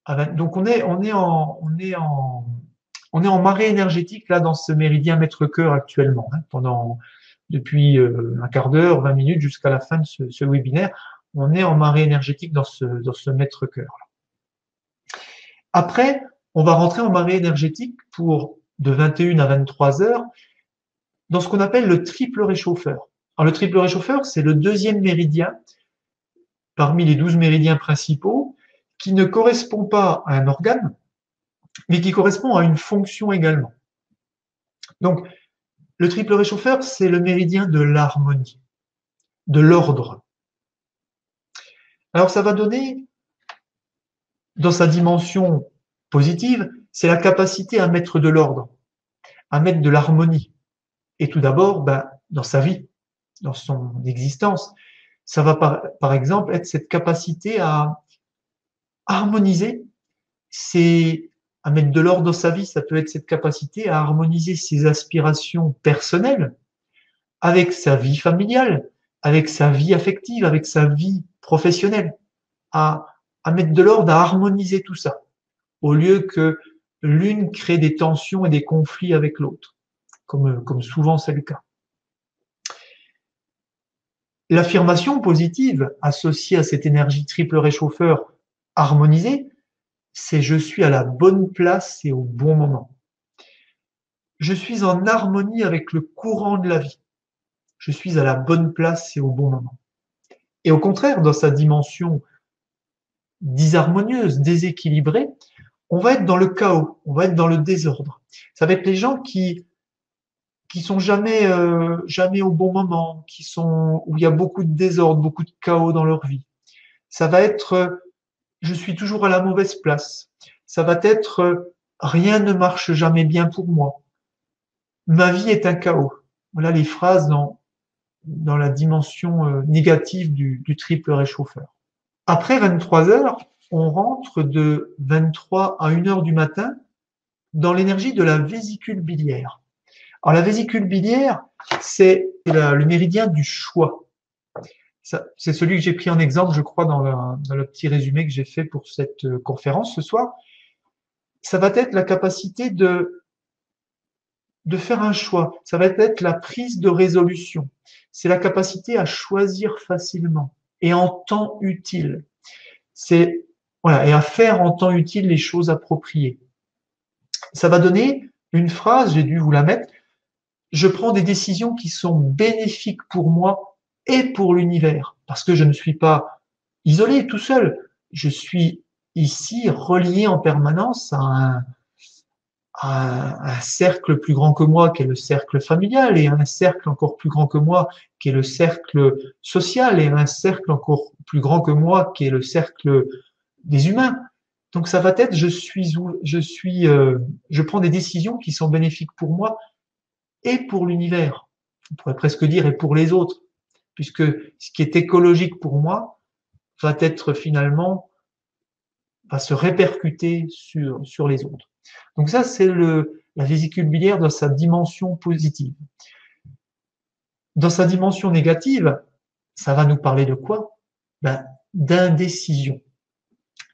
20, donc on est en marée énergétique là dans ce méridien maître-cœur actuellement, hein, depuis un quart d'heure, 20 minutes jusqu'à la fin de ce webinaire, on est en marée énergétique dans ce maître-cœur. Après, on va rentrer en marée énergétique de 21 à 23 heures dans ce qu'on appelle le triple réchauffeur. Alors le triple réchauffeur, c'est le deuxième méridien parmi les 12 méridiens principaux qui ne correspond pas à un organe, mais qui correspond à une fonction également. Donc, le triple réchauffeur, c'est le méridien de l'harmonie, de l'ordre. Alors, ça va donner, dans sa dimension positive, c'est la capacité à mettre de l'ordre, à mettre de l'harmonie. Et tout d'abord, dans sa vie, dans son existence, ça va par exemple être cette capacité à harmoniser, à mettre de l'ordre dans sa vie, ça peut être cette capacité à harmoniser ses aspirations personnelles avec sa vie familiale, avec sa vie affective, avec sa vie professionnelle, à mettre de l'ordre, à harmoniser tout ça, au lieu que l'une crée des tensions et des conflits avec l'autre, comme souvent c'est le cas. L'affirmation positive associée à cette énergie triple réchauffeur harmonisée, c'est je suis à la bonne place et au bon moment. Je suis en harmonie avec le courant de la vie. Je suis à la bonne place et au bon moment. Et au contraire, dans sa dimension disharmonieuse, déséquilibrée, on va être dans le chaos, on va être dans le désordre. Ça va être les gens qui sont jamais au bon moment, où il y a beaucoup de désordre, beaucoup de chaos dans leur vie. Ça va être je suis toujours à la mauvaise place. Ça va être rien ne marche jamais bien pour moi. Ma vie est un chaos. Voilà les phrases dans la dimension négative du triple réchauffeur. Après 23 heures, on rentre de 23 à 1 heure du matin dans l'énergie de la vésicule biliaire. Alors la vésicule biliaire, c'est le méridien du choix. C'est celui que j'ai pris en exemple, je crois, dans le petit résumé que j'ai fait pour cette conférence ce soir. Ça va être la capacité de faire un choix. Ça va être la prise de résolution. C'est la capacité à choisir facilement et en temps utile. Et à faire en temps utile les choses appropriées. Ça va donner une phrase, j'ai dû vous la mettre. Je prends des décisions qui sont bénéfiques pour moi et pour l'univers, parce que je ne suis pas isolé, tout seul. je suis ici relié en permanence à un cercle plus grand que moi, qui est le cercle familial, et un cercle encore plus grand que moi, qui est le cercle social, et un cercle encore plus grand que moi, qui est le cercle des humains. Donc ça va être, je prends des décisions qui sont bénéfiques pour moi et pour l'univers. On pourrait presque dire et pour les autres, puisque ce qui est écologique pour moi va être finalement, va se répercuter sur les autres. Donc ça, c'est la vésicule biliaire dans sa dimension positive. Dans sa dimension négative, ça va nous parler de quoi? Ben, d'indécision.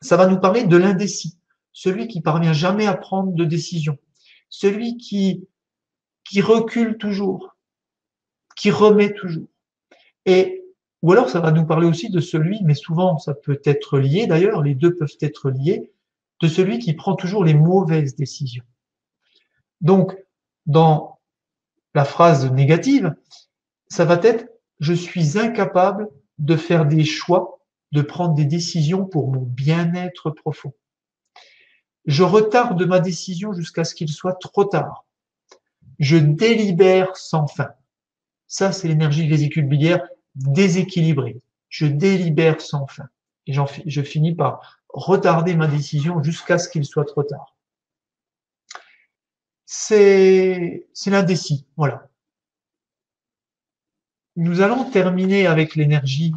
Ça va nous parler de l'indécis, celui qui parvient jamais à prendre de décision, celui qui recule toujours, qui remet toujours. Et ou alors ça va nous parler aussi de celui, mais souvent ça peut être lié d'ailleurs, les deux peuvent être liés, de celui qui prend toujours les mauvaises décisions. Donc, dans la phrase négative, ça va être « je suis incapable de faire des choix, de prendre des décisions pour mon bien-être profond. Je retarde ma décision jusqu'à ce qu'il soit trop tard. Je délibère sans fin. » Ça, c'est l'énergie vésicule biliaire déséquilibrée. Je délibère sans fin. Et je finis par retarder ma décision jusqu'à ce qu'il soit trop tard. C'est l'indécis, voilà. Nous allons terminer avec l'énergie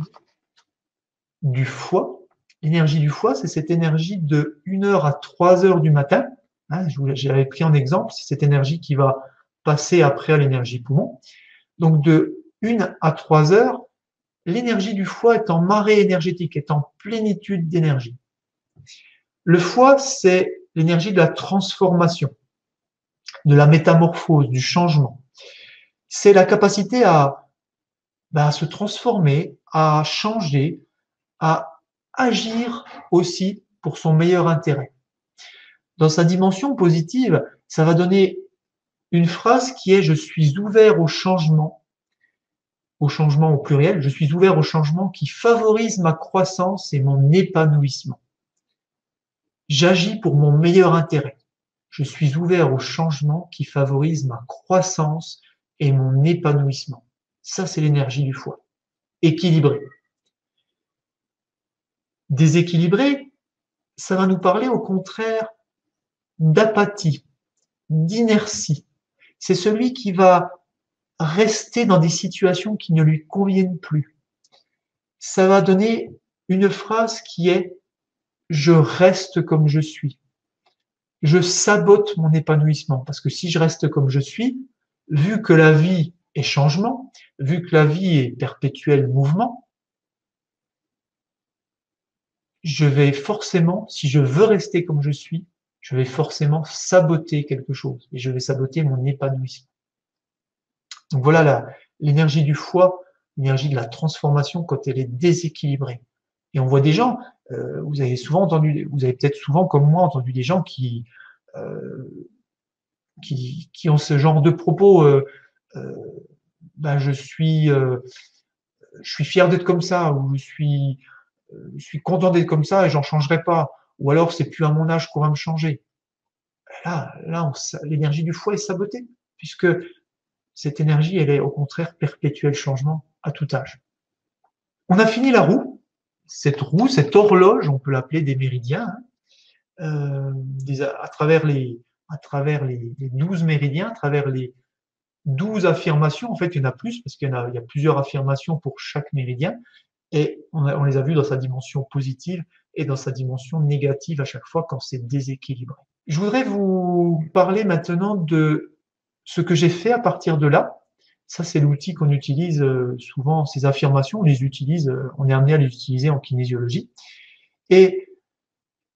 du foie. L'énergie du foie, c'est cette énergie de 1h à 3h du matin. Hein, j'avais pris en exemple, c'est cette énergie qui va passer après à l'énergie poumon. Donc de 1 à 3 heures, l'énergie du foie est en marée énergétique, est en plénitude d'énergie. Le foie, c'est l'énergie de la transformation, de la métamorphose, du changement. C'est la capacité à se transformer, à changer, à agir aussi pour son meilleur intérêt. Dans sa dimension positive, ça va donner une phrase qui est « je suis ouvert au changement », au pluriel, « je suis ouvert au changement qui favorise ma croissance et mon épanouissement. J'agis pour mon meilleur intérêt. Je suis ouvert au changement qui favorise ma croissance et mon épanouissement. » Ça, c'est l'énergie du foie. Équilibré. Déséquilibré, ça va nous parler au contraire d'apathie, d'inertie. C'est celui qui va rester dans des situations qui ne lui conviennent plus. Ça va donner une phrase qui est « je reste comme je suis ». Je sabote mon épanouissement parce que si je reste comme je suis, vu que la vie est changement, vu que la vie est perpétuel mouvement, je vais forcément, si je veux rester comme je suis, je vais forcément saboter quelque chose et je vais saboter mon épanouissement. Donc voilà l'énergie du foie, l'énergie de la transformation quand elle est déséquilibrée. Et on voit des gens, vous avez peut-être souvent comme moi entendu des gens qui ont ce genre de propos. Je suis fier d'être comme ça, ou je suis content d'être comme ça et j'en changerai pas. Ou alors c'est plus à mon âge qu'on va me changer. Là, l'énergie du foie est sabotée, puisque cette énergie, elle est au contraire perpétuel changement à tout âge. On a fini la roue. Cette horloge, on peut l'appeler des méridiens, à travers les 12 méridiens, à travers les 12 affirmations. En fait, il y en a plus, parce qu'il y a plusieurs affirmations pour chaque méridien. Et on les a vues dans sa dimension positive et dans sa dimension négative à chaque fois quand c'est déséquilibré. Je voudrais vous parler maintenant de ce que j'ai fait à partir de là. Ça, c'est l'outil qu'on utilise souvent, ces affirmations, on est amené à les utiliser en kinésiologie. Et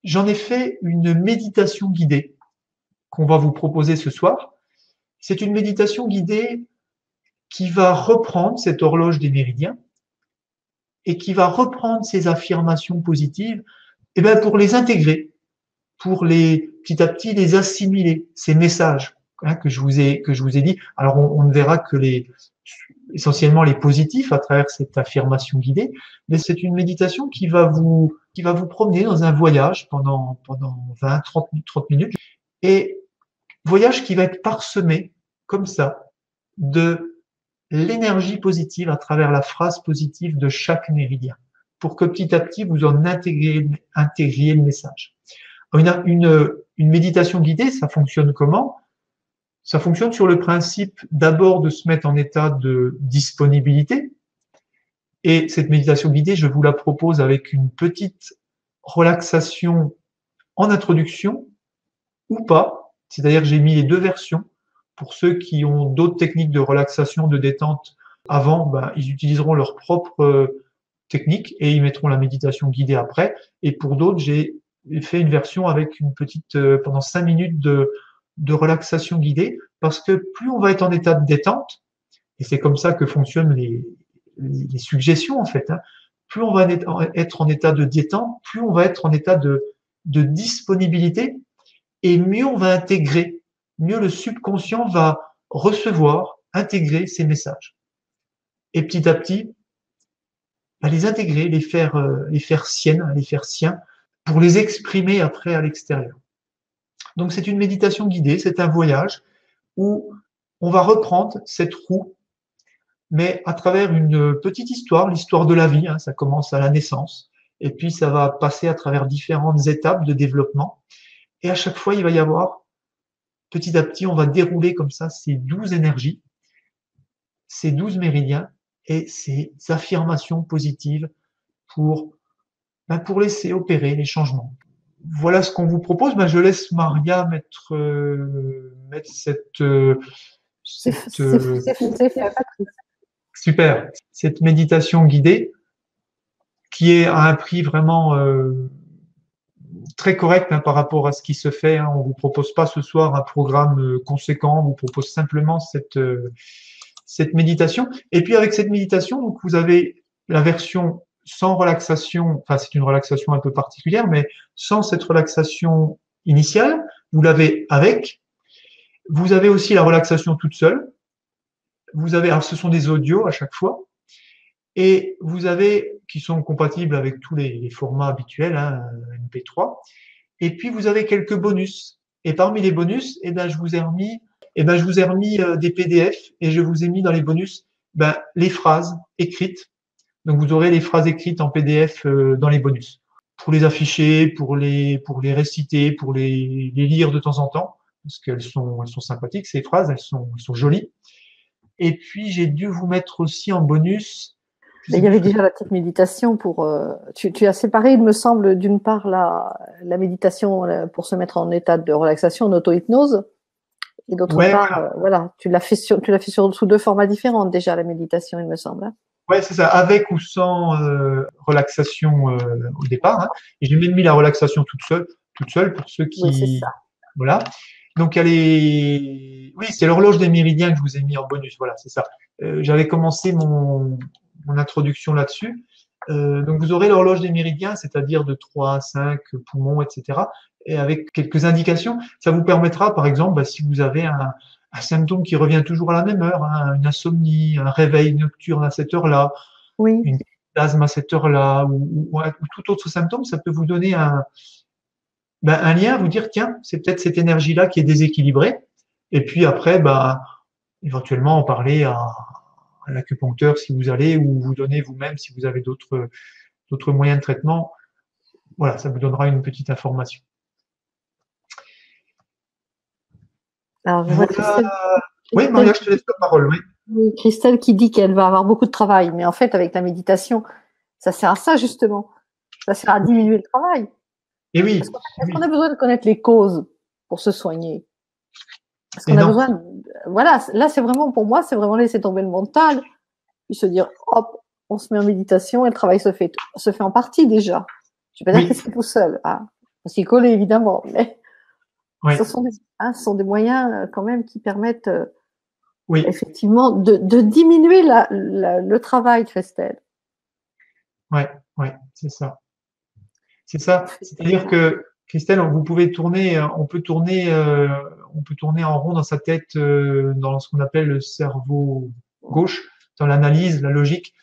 j'en ai fait une méditation guidée qu'on va vous proposer ce soir. C'est une méditation guidée qui va reprendre cette horloge des méridiens et qui va reprendre ces affirmations positives pour les intégrer, pour petit à petit les assimiler, ces messages, que je vous ai dit. Alors, on ne verra que essentiellement les positifs à travers cette affirmation guidée, mais c'est une méditation qui va vous promener dans un voyage pendant 20, 30 minutes, et voyage qui va être parsemé comme ça de l'énergie positive à travers la phrase positive de chaque méridien, pour que petit à petit vous en intégriez le message. Une méditation guidée, ça fonctionne comment? Ça fonctionne sur le principe d'abord de se mettre en état de disponibilité. Et cette méditation guidée, je vous la propose avec une petite relaxation en introduction ou pas. C'est-à-dire que j'ai mis les deux versions. Pour ceux qui ont d'autres techniques de relaxation, de détente avant, ben, ils utiliseront leur propre technique et ils mettront la méditation guidée après. Et pour d'autres, j'ai fait une version avec une petite, pendant 5 minutes de relaxation guidée, parce que plus on va être en état de détente, et c'est comme ça que fonctionnent les suggestions en fait, hein, plus on va être en état de détente, plus on va être en état de disponibilité, et mieux on va intégrer, mieux le subconscient va recevoir, intégrer ces messages. Et petit à petit, à les intégrer, les faire siennes, les faire siens, pour les exprimer après à l'extérieur. Donc c'est une méditation guidée, c'est un voyage où on va reprendre cette roue, mais à travers une petite histoire, l'histoire de la vie, hein, ça commence à la naissance, et puis ça va passer à travers différentes étapes de développement, et à chaque fois il va y avoir, petit à petit, on va dérouler comme ça ces 12 énergies, ces 12 méridiens, et ces affirmations positives pour laisser opérer les changements. Voilà ce qu'on vous propose. Je laisse Maria mettre cette super, cette méditation guidée qui est à un prix vraiment très correct, hein, par rapport à ce qui se fait. Hein. On vous propose pas ce soir un programme conséquent, on vous propose simplement cette méditation. Et puis avec cette méditation, donc vous avez la version sans relaxation, enfin c'est une relaxation un peu particulière, mais sans cette relaxation initiale, vous l'avez avec. Vous avez aussi la relaxation toute seule. Vous avez, alors ce sont des audios à chaque fois, et vous avez, qui sont compatibles avec tous les formats habituels, hein, MP3, et puis vous avez quelques bonus. Et parmi les bonus, je vous ai remis, des PDF, et je vous ai mis dans les bonus les phrases écrites. Donc vous aurez les phrases écrites en PDF dans les bonus, pour les afficher, pour les réciter, pour les lire de temps en temps, parce qu'elles sont sympathiques ces phrases, elles sont jolies. Et puis j'ai dû vous mettre aussi en bonus. Mais il y avait déjà la petite méditation pour. Tu as séparé, il me semble, d'une part la méditation pour se mettre en état de relaxation, en auto-hypnose, et d'autre part, voilà, tu l'as fait sous 2 formats différents déjà, la méditation, il me semble. Hein. Ouais, c'est ça, avec ou sans relaxation au départ. Hein. Et j'ai même mis la relaxation toute seule pour ceux qui. Oui, c'est ça. Voilà. Donc oui, c'est l'horloge des méridiens que je vous ai mis en bonus. Voilà, c'est ça. J'avais commencé mon introduction là-dessus. Donc vous aurez l'horloge des méridiens, c'est-à-dire de 3 à 5 poumons, etc. Et avec quelques indications, ça vous permettra, par exemple, si vous avez un symptôme qui revient toujours à la même heure, hein, une insomnie, un réveil nocturne à cette heure-là, oui. Une asthme à cette heure-là, ou tout autre symptôme, ça peut vous donner un lien, vous dire, tiens, c'est peut-être cette énergie-là qui est déséquilibrée. Et puis après, éventuellement en parler à l'acupuncteur si vous allez, ou vous donner vous-même si vous avez d'autres moyens de traitement. Voilà, ça vous donnera une petite information. Alors, je vois Christelle. Oui, Maria, je te laisse la parole. Oui. Christelle qui dit qu'elle va avoir beaucoup de travail, mais en fait, avec la méditation, ça sert à ça justement. Ça sert à diminuer le travail. Et oui. Est-ce qu'on a besoin de connaître les causes pour se soigner? Est-ce qu'on a besoin Voilà, là, c'est vraiment, pour moi, c'est vraiment laisser tomber le mental, puis se dire, hop, on se met en méditation et le travail se fait en partie déjà. Je ne vais pas dire que c'est tout seul. Hein. On s'y colle évidemment, mais ce sont des moyens quand même qui permettent effectivement de diminuer le travail, Christelle. Ouais, c'est ça. C'est ça. C'est-à-dire que Christelle, on peut tourner en rond dans sa tête, dans ce qu'on appelle le cerveau gauche, dans l'analyse, la logique.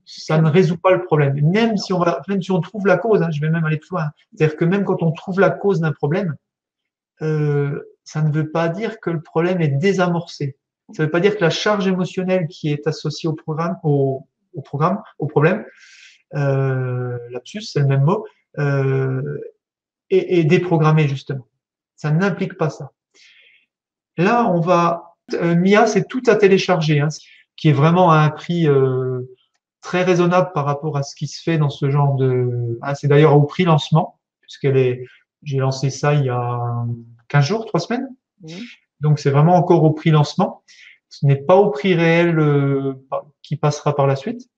Ça ne résout pas le problème. Même si on trouve la cause, hein, je vais même aller plus loin. C'est-à-dire que même quand on trouve la cause d'un problème, ça ne veut pas dire que le problème est désamorcé. Ça ne veut pas dire que la charge émotionnelle qui est associée au problème, lapsus, c'est le même mot, est déprogrammée justement. Ça n'implique pas ça. Là, Mia, c'est tout à télécharger, hein, qui est vraiment à un prix très raisonnable par rapport à ce qui se fait dans ce genre de. Ah, c'est d'ailleurs au prix lancement, j'ai lancé ça il y a 15 jours, 3 semaines. Donc c'est vraiment encore au prix lancement. Ce n'est pas au prix réel qui passera par la suite.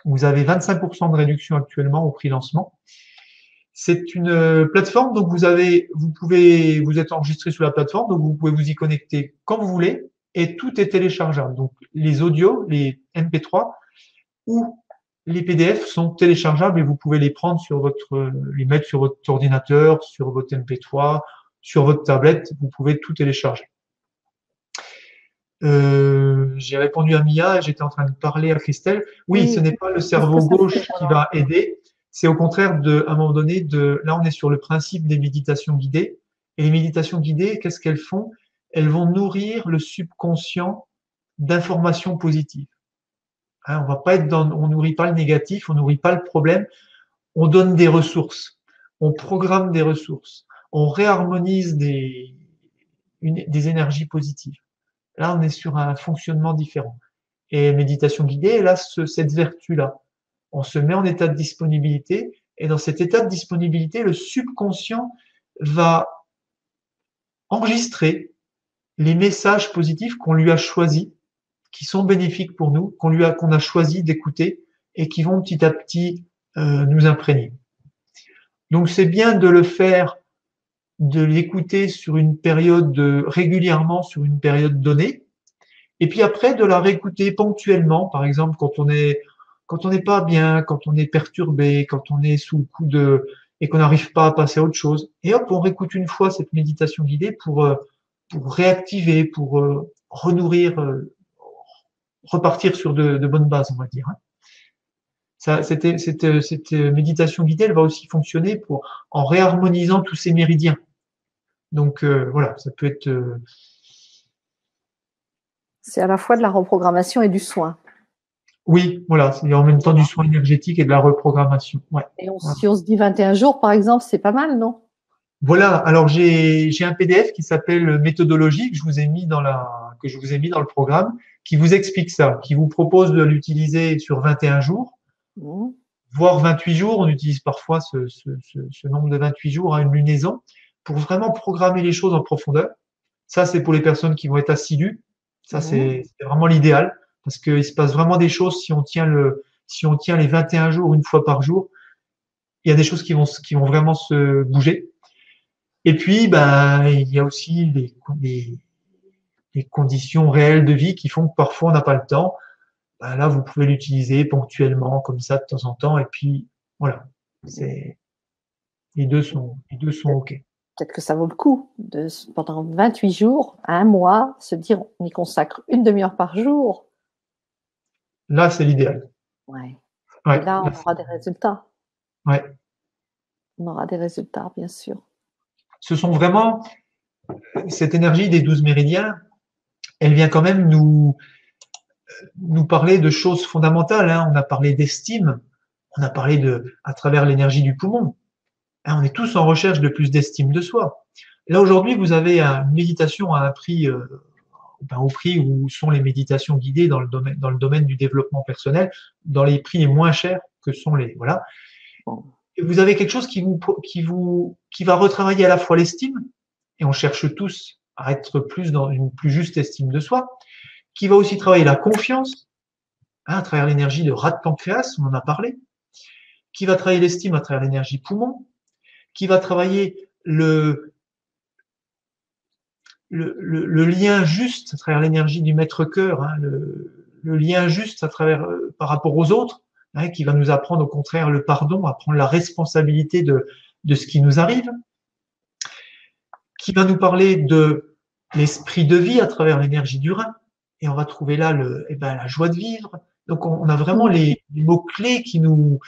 Vous avez 25% de réduction actuellement au prix lancement. C'est une plateforme, donc vous êtes enregistré sur la plateforme, donc vous pouvez vous y connecter quand vous voulez et tout est téléchargeable. Donc les audios, les MP3 ou les PDF sont téléchargeables et vous pouvez les prendre les mettre sur votre ordinateur, sur votre MP3, sur votre tablette, vous pouvez tout télécharger. J'ai répondu à Mia et j'étais en train de parler à Christelle. Oui, ce n'est pas le cerveau gauche qui va aider, c'est au contraire à un moment donné là on est sur le principe des méditations guidées. Et les méditations guidées, qu'est-ce qu'elles font? Elles vont nourrir le subconscient d'informations positives. Hein, on nourrit pas le négatif, on nourrit pas le problème, on donne des ressources, on programme des ressources, on réharmonise des énergies positives. Là, on est sur un fonctionnement différent. Et méditation guidée, elle a cette vertu-là. On se met en état de disponibilité, et dans cet état de disponibilité, le subconscient va enregistrer les messages positifs qu'on lui a choisis, qui sont bénéfiques pour nous, qu'on a choisi d'écouter et qui vont petit à petit nous imprégner. Donc c'est bien de le faire, de l'écouter régulièrement sur une période donnée, et puis après de la réécouter ponctuellement, par exemple quand on n'est pas bien, quand on est perturbé, quand on est sous le coup et qu'on n'arrive pas à passer à autre chose, et hop, on réécoute une fois cette méditation guidée pour réactiver, pour renourrir, repartir sur de bonnes bases, on va dire. Cette méditation guidée, elle va aussi fonctionner en réharmonisant tous ces méridiens. Donc voilà, ça peut être. C'est à la fois de la reprogrammation et du soin. Oui, voilà, c'est en même temps du soin énergétique et de la reprogrammation. Ouais. Et si on se dit 21 jours, par exemple, c'est pas mal, non? Voilà, alors j'ai un PDF qui s'appelle Méthodologie que je vous ai mis dans le programme, qui vous explique ça, qui vous propose de l'utiliser sur 21 jours, voire 28 jours. On utilise parfois ce nombre de 28 jours à une lunaison pour vraiment programmer les choses en profondeur. Ça, c'est pour les personnes qui vont être assidues. Ça, c'est vraiment l'idéal parce qu'il se passe vraiment des choses si on tient les 21 jours une fois par jour. Il y a des choses qui vont vraiment se bouger. Et puis, il y a aussi les conditions réelles de vie qui font que parfois on n'a pas le temps. Là, vous pouvez l'utiliser ponctuellement, comme ça, de temps en temps. Et puis, voilà, les deux sont OK. Peut-être que ça vaut le coup pendant 28 jours, un mois, se dire on y consacre une demi-heure par jour. Là, c'est l'idéal. Ouais. Et là, on aura des résultats. Ouais. On aura des résultats, bien sûr. Ce sont vraiment cette énergie des 12 méridiens, elle vient quand même nous parler de choses fondamentales. Hein. On a parlé d'estime, on a parlé à travers l'énergie du poumon. Hein, on est tous en recherche de plus d'estime de soi. Là, aujourd'hui, vous avez une méditation à un prix, au prix où sont les méditations guidées dans le domaine du développement personnel, dans les prix les moins chers que sont voilà. Et vous avez quelque chose qui va retravailler à la fois l'estime, et on cherche tous à être dans une plus juste estime de soi, qui va aussi travailler la confiance, hein, à travers l'énergie de rat de pancréas, on en a parlé, qui va travailler l'estime à travers l'énergie poumon, qui va travailler le lien juste à travers l'énergie du maître-cœur, hein, le lien juste à travers par rapport aux autres, hein, qui va nous apprendre au contraire le pardon, à prendre la responsabilité de ce qui nous arrive, qui va nous parler de l'esprit de vie à travers l'énergie du rein, et on va trouver là la joie de vivre. Donc on a vraiment les mots-clés dont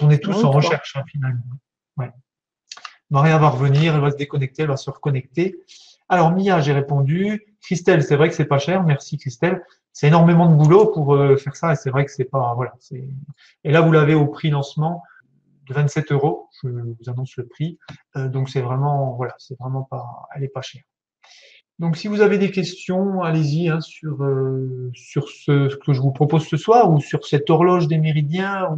on est tous en recherche, hein, finalement. Ouais. Maria va revenir, elle va se déconnecter, elle va se reconnecter. Alors Mia, j'ai répondu. Christelle, c'est vrai que c'est pas cher, merci Christelle. C'est énormément de boulot pour faire ça, et c'est vrai que c'est pas, voilà. Et là, vous l'avez au prix lancement de 27 euros. Je vous annonce le prix. Donc c'est vraiment, voilà, c'est vraiment pas, elle est pas chère. Donc si vous avez des questions, allez-y, hein, sur ce que je vous propose ce soir, ou sur cette horloge des méridiens.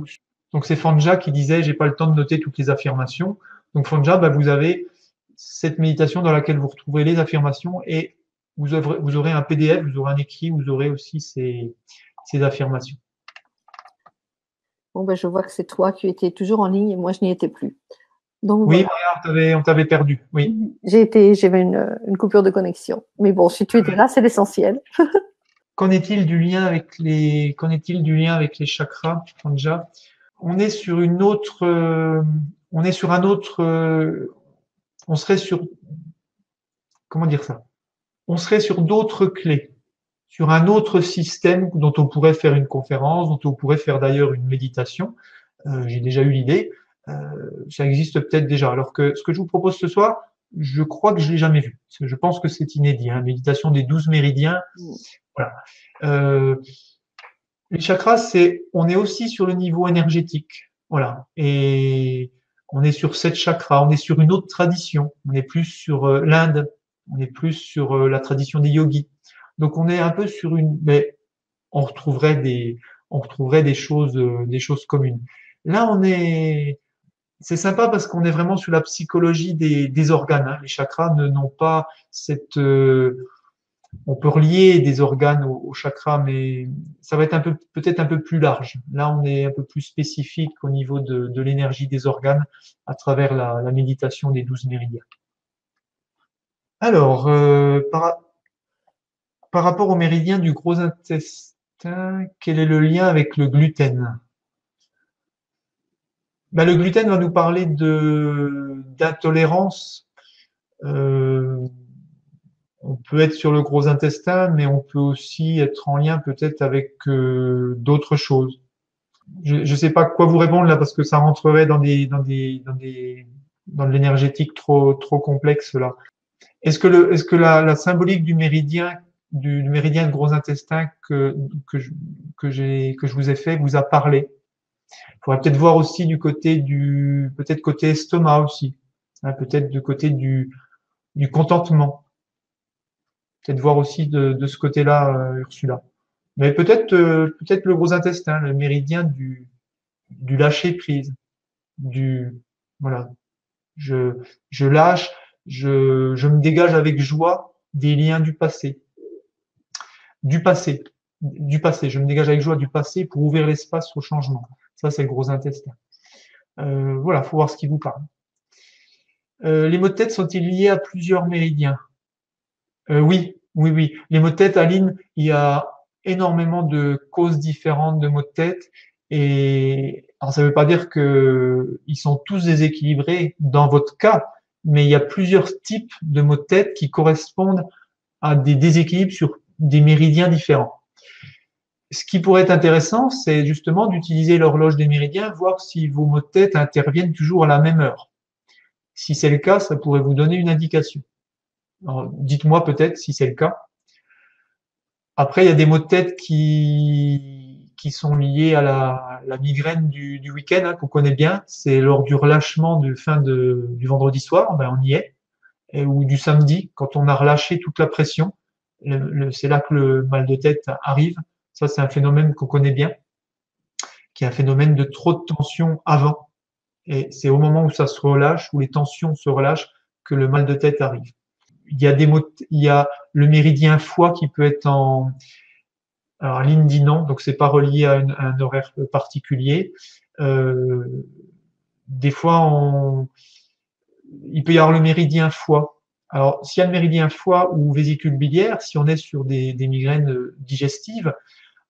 Donc c'est Fanja qui disait, j'ai pas le temps de noter toutes les affirmations. Donc Fanja, vous avez cette méditation dans laquelle vous retrouvez les affirmations, et vous aurez un PDF, vous aurez un écrit, vous aurez aussi ces affirmations. Bon, je vois que c'est toi qui étais toujours en ligne et moi, je n'y étais plus. Donc, oui, voilà. Maria, on t'avait perdu. Oui. J'avais une coupure de connexion. Mais bon, si tu étais là, c'est l'essentiel. Qu'en est-il du lien avec les chakras, Fanja? On est sur un autre, on serait sur, comment dire ça? On serait sur d'autres clés, sur un autre système dont on pourrait faire une conférence, dont on pourrait faire d'ailleurs une méditation. J'ai déjà eu l'idée. Ça existe peut-être déjà. Alors que ce que je vous propose ce soir, je crois que je l'ai jamais vu. Je pense que c'est inédit. Hein. Méditation des 12 méridiens. Voilà. Les chakras, on est aussi sur le niveau énergétique. Voilà. Et on est sur 7 chakras. On est sur une autre tradition. On est plus sur l'Inde. On est plus sur la tradition des yogis. Donc on est un peu sur mais on retrouverait des choses communes. Là, c'est sympa parce qu'on est vraiment sur la psychologie des organes. Hein. Les chakras n'ont pas cette, on peut relier des organes aux chakras, mais ça va être peut-être un peu plus large. Là, on est un peu plus spécifique au niveau de l'énergie des organes à travers la méditation des 12 méridiens. Alors, par rapport aux méridiens du gros intestin, quel est le lien avec le gluten? Le gluten va nous parler d'intolérance. On peut être sur le gros intestin, mais on peut aussi être en lien peut-être avec d'autres choses. Je ne sais pas quoi vous répondre là parce que ça rentrerait dans de l'énergétique trop complexe là. Est-ce que la symbolique du méridien de gros intestin que je vous ai fait vous a parlé? Il faudrait peut-être voir aussi du côté peut-être côté estomac aussi, hein, peut-être du côté du contentement. Peut-être voir aussi de ce côté-là, Ursula. Mais peut-être le gros intestin, le méridien du lâcher prise, voilà, je lâche, je me dégage avec joie des liens du passé, du passé. Je me dégage avec joie du passé pour ouvrir l'espace au changement. Ça, c'est le gros intestin. Voilà, faut voir ce qui vous parle. Les maux de tête sont-ils liés à plusieurs méridiens? Oui. Les maux de tête, Aline, il y a énormément de causes différentes de maux de tête. Et alors, ça ne veut pas dire que ils sont tous déséquilibrés dans votre cas, mais il y a plusieurs types de maux de tête qui correspondent à des déséquilibres sur des méridiens différents. Ce qui pourrait être intéressant, c'est justement d'utiliser l'horloge des méridiens, voir si vos maux de tête interviennent toujours à la même heure. Si c'est le cas, ça pourrait vous donner une indication. Dites-moi peut-être si c'est le cas. Après, il y a des maux de tête qui sont liés à la migraine du week-end, hein, qu'on connaît bien. C'est lors du relâchement du vendredi soir, on y est, ou du samedi, quand on a relâché toute la pression. C'est là que le mal de tête arrive. Ça, c'est un phénomène qu'on connaît bien, qui est un phénomène de trop de tension avant. Et c'est au moment où ça se relâche, où les tensions se relâchent, que le mal de tête arrive. Il y a le méridien foie qui peut être alors Aline dit non, donc c'est pas relié à un horaire particulier. Des fois, il peut y avoir le méridien foie. Alors, s'il y a le méridien foie ou vésicule biliaire, si on est sur des migraines digestives,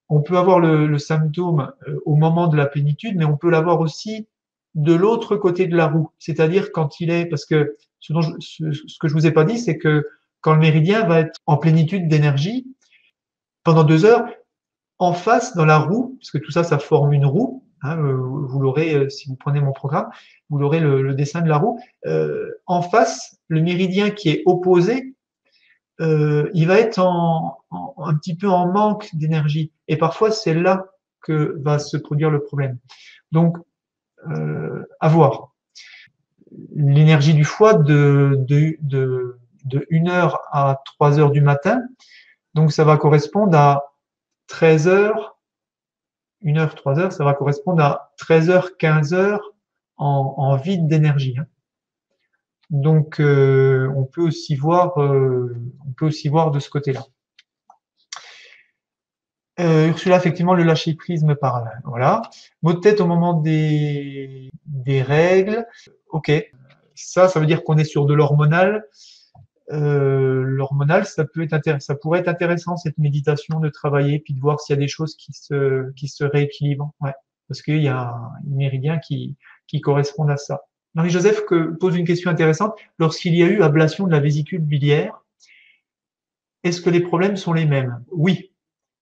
on peut avoir le symptôme au moment de la plénitude, mais on peut l'avoir aussi de l'autre côté de la roue. C'est-à-dire quand il est, parce que ce que je vous ai pas dit, c'est que quand le méridien va être en plénitude d'énergie, pendant 2 heures, en face dans la roue, parce que tout ça, ça forme une roue, hein, vous l'aurez, si vous prenez mon programme, vous l'aurez le dessin de la roue, en face, le méridien qui est opposé, il va être un petit peu en manque d'énergie. Et parfois, c'est là que va se produire le problème. Donc, à voir. L'énergie du foie de 1 heure à 3 heures du matin, donc ça va correspondre à 13 heures, 1 heure, 3 heures, ça va correspondre à 13 heures, 15 heures en vide d'énergie. Donc, on peut aussi voir de ce côté-là. Ursula, effectivement, le lâcher prise me parle. Voilà. Maux de tête au moment des règles. Ok. Ça veut dire qu'on est sur de l'hormonal. L'hormonal, ça pourrait être intéressant, cette méditation, de travailler, puis de voir s'il y a des choses qui se rééquilibrent. Ouais. Parce qu'il y a un méridien qui correspond à ça. Marie-Joseph pose une question intéressante. Lorsqu'il y a eu ablation de la vésicule biliaire, est-ce que les problèmes sont les mêmes? Oui.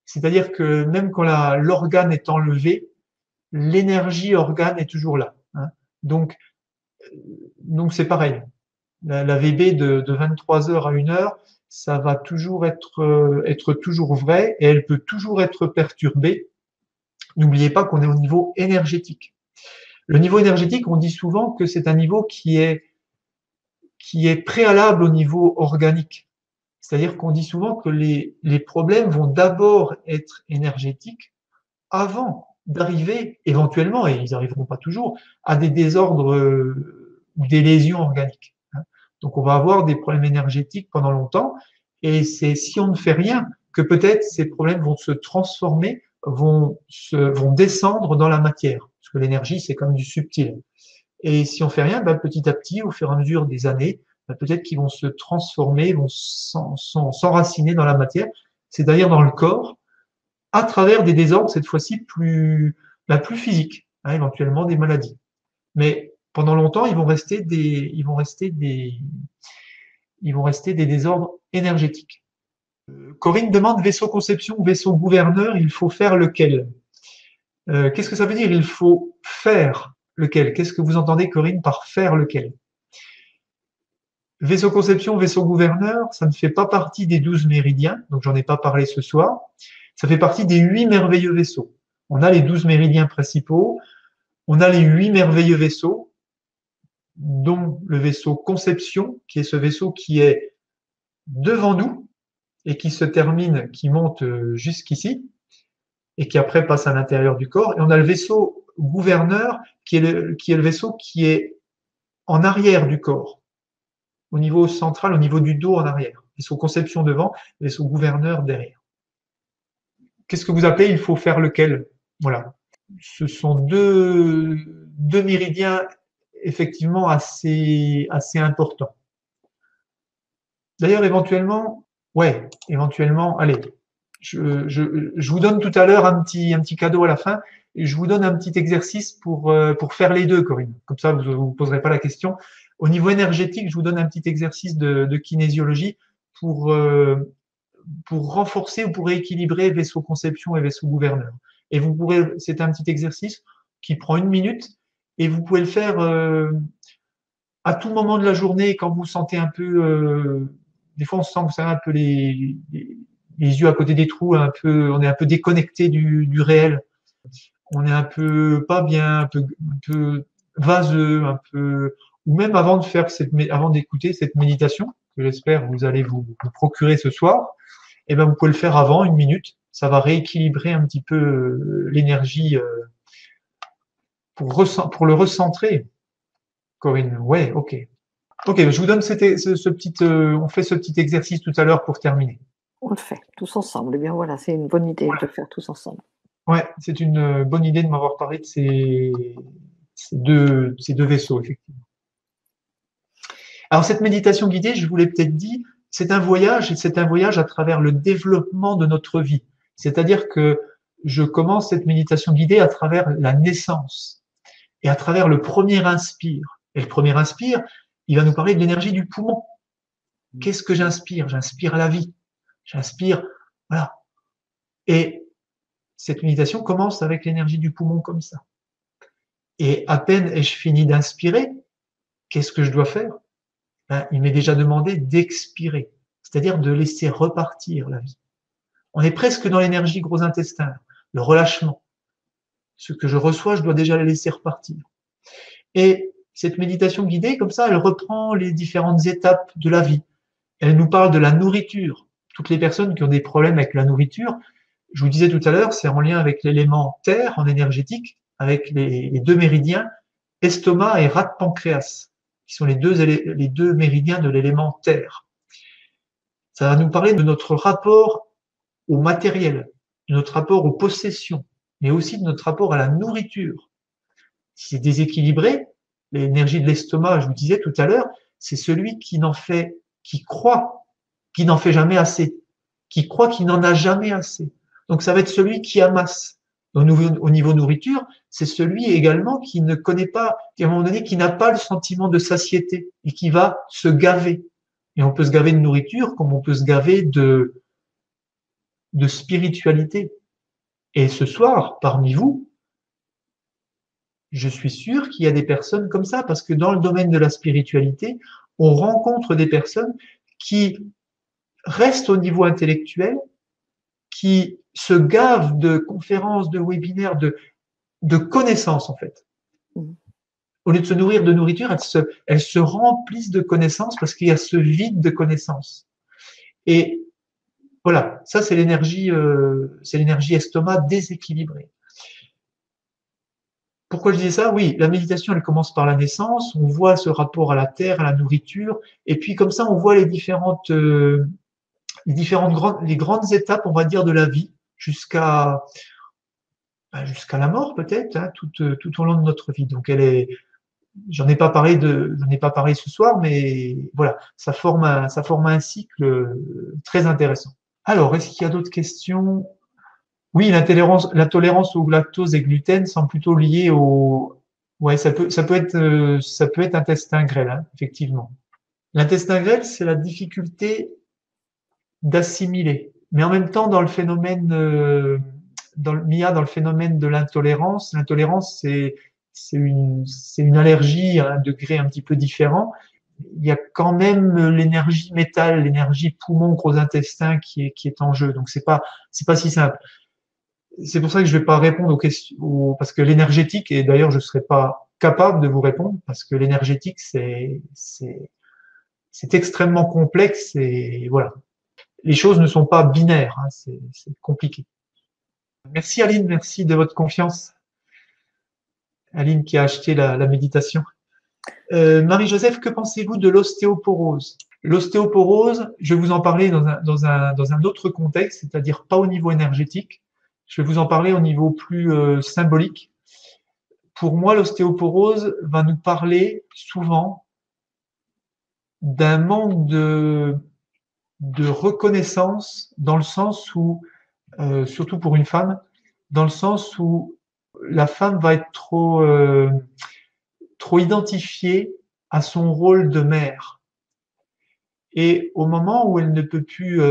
C'est-à-dire que même quand l'organe est enlevé, l'énergie organe est toujours là. Donc c'est pareil. La VB de 23 heures à 1 heure, ça va toujours être toujours vrai, et elle peut toujours être perturbée. N'oubliez pas qu'on est au niveau énergétique. Le niveau énergétique, on dit souvent que c'est un niveau qui est préalable au niveau organique. C'est-à-dire qu'on dit souvent que les problèmes vont d'abord être énergétiques avant d'arriver éventuellement, et ils n'arriveront pas toujours, à des désordres ou des lésions organiques. Donc on va avoir des problèmes énergétiques pendant longtemps, et c'est si on ne fait rien que peut-être ces problèmes vont se transformer, vont descendre dans la matière, parce que l'énergie c'est comme du subtil. Et si on fait rien, petit à petit, au fur et à mesure des années, peut-être qu'ils vont se transformer, vont s'enraciner dans la matière, c'est-à-dire dans le corps, à travers des désordres cette fois-ci plus physiques, éventuellement des maladies. Mais pendant longtemps, ils vont rester des désordres énergétiques. Corinne demande vaisseau conception ou vaisseau gouverneur, il faut faire lequel? Qu'est-ce que ça veut dire? Il faut faire lequel? Qu'est-ce que vous entendez, Corinne, par faire lequel? Vaisseau conception, vaisseau gouverneur, ça ne fait pas partie des 12 méridiens, donc j'en ai pas parlé ce soir. Ça fait partie des 8 merveilleux vaisseaux. On a les 12 méridiens principaux, on a les 8 merveilleux vaisseaux, dont le vaisseau conception, qui est ce vaisseau qui est devant nous et qui se termine, qui monte jusqu'ici, et qui après passe à l'intérieur du corps. Et on a le vaisseau gouverneur, qui est le vaisseau qui est en arrière du corps, au niveau central, au niveau du dos en arrière. Vaisseau conception devant, vaisseau gouverneur derrière. Qu'est-ce que vous appelez? Il faut faire lequel? Voilà. Ce sont deux méridiens effectivement assez importants. D'ailleurs, éventuellement, allez, je vous donne tout à l'heure un petit cadeau à la fin. Et je vous donne un petit exercice pour faire les deux, Corinne. Comme ça, vous ne vous poserez pas la question. Au niveau énergétique, je vous donne un petit exercice de kinésiologie pour renforcer ou pour rééquilibrer vaisseau conception et vaisseau gouverneur. Et c'est un petit exercice qui prend 1 minute et vous pouvez le faire à tout moment de la journée quand vous sentez un peu, des fois on se sent, vous savez, un peu les yeux à côté des trous, on est un peu déconnecté du réel. On est un peu pas bien, un peu vaseux, ou même avant d'écouter cette méditation, que j'espère vous allez vous procurer ce soir, vous pouvez le faire avant 1 minute. Ça va rééquilibrer un petit peu l'énergie pour le recentrer. Corinne, ouais, ok. Ok, je vous donne on fait ce petit exercice tout à l'heure pour terminer. On le fait tous ensemble. Eh bien voilà, c'est une bonne idée de le faire tous ensemble. Ouais, c'est une bonne idée de m'avoir parlé de ces deux vaisseaux, effectivement. Alors cette méditation guidée, je vous l'ai peut-être dit, c'est un voyage à travers le développement de notre vie. C'est-à-dire que je commence cette méditation guidée à travers la naissance et à travers le premier inspire. Et le premier inspire, il va nous parler de l'énergie du poumon. Qu'est-ce que j'inspire? J'inspire la vie. J'inspire, voilà. Et cette méditation commence avec l'énergie du poumon comme ça. Et à peine ai-je fini d'inspirer, qu'est-ce que je dois faire? Ben, il m'est déjà demandé d'expirer, c'est-à-dire de laisser repartir la vie. On est presque dans l'énergie gros intestin, le relâchement. Ce que je reçois, je dois déjà le laisser repartir. Et cette méditation guidée, comme ça, elle reprend les différentes étapes de la vie. Elle nous parle de la nourriture. Toutes les personnes qui ont des problèmes avec la nourriture, je vous disais tout à l'heure, c'est en lien avec l'élément terre en énergétique, avec les deux méridiens, estomac et rate pancréas, qui sont les deux méridiens de l'élément terre. Ça va nous parler de notre rapport au matériel, de notre rapport aux possessions, mais aussi de notre rapport à la nourriture. Si c'est déséquilibré, l'énergie de l'estomac, je vous disais tout à l'heure, c'est celui qui croit qu'il n'en fait jamais assez, qui croit qu'il n'en a jamais assez. Donc ça va être celui qui amasse. Au niveau nourriture, c'est celui également qui ne connaît pas, à un moment donné, qui n'a pas le sentiment de satiété et qui va se gaver. Et on peut se gaver de nourriture comme on peut se gaver de spiritualité. Et ce soir, parmi vous, je suis sûr qu'il y a des personnes comme ça, parce que dans le domaine de la spiritualité, on rencontre des personnes qui restent au niveau intellectuel, qui se gavent de conférences, de webinaires, de connaissances en fait. Au lieu de se nourrir de nourriture, elles se remplissent de connaissances parce qu'il y a ce vide de connaissances. Et voilà, ça c'est l'énergie estomac déséquilibrée. Pourquoi je disais ça? Oui, la méditation, elle commence par la naissance, on voit ce rapport à la terre, à la nourriture, et puis comme ça, on voit les grandes étapes, on va dire, de la vie, jusqu'à la mort peut-être, hein, tout au long de notre vie. Donc j'en ai pas parlé ce soir, mais voilà, ça forme un cycle très intéressant. Alors, est-ce qu'il y a d'autres questions? Oui, la tolérance au lactose et gluten sont plutôt liées ouais, ça peut être intestin grêle, hein, effectivement. L'intestin grêle, c'est la difficulté d'assimiler. Mais en même temps, dans le phénomène, dans le phénomène de l'intolérance, c'est une allergie à un degré un petit peu différent. Il y a quand même l'énergie métal, l'énergie poumon, gros intestin qui est en jeu. Donc c'est pas si simple. C'est pour ça que je vais pas répondre aux questions, parce que l'énergétique, et d'ailleurs je serai pas capable de vous répondre, parce que l'énergétique c'est extrêmement complexe et voilà. Les choses ne sont pas binaires, hein, c'est compliqué. Merci Aline, merci de votre confiance. Aline qui a acheté la méditation. Marie-Joseph, que pensez-vous de l'ostéoporose? L'ostéoporose, je vais vous en parler dans un autre contexte, c'est-à-dire pas au niveau énergétique. Je vais vous en parler au niveau plus symbolique. Pour moi, l'ostéoporose va nous parler souvent d'un manque de reconnaissance, dans le sens où, surtout pour une femme, dans le sens où la femme va être trop identifiée à son rôle de mère. Et au moment où elle ne peut plus,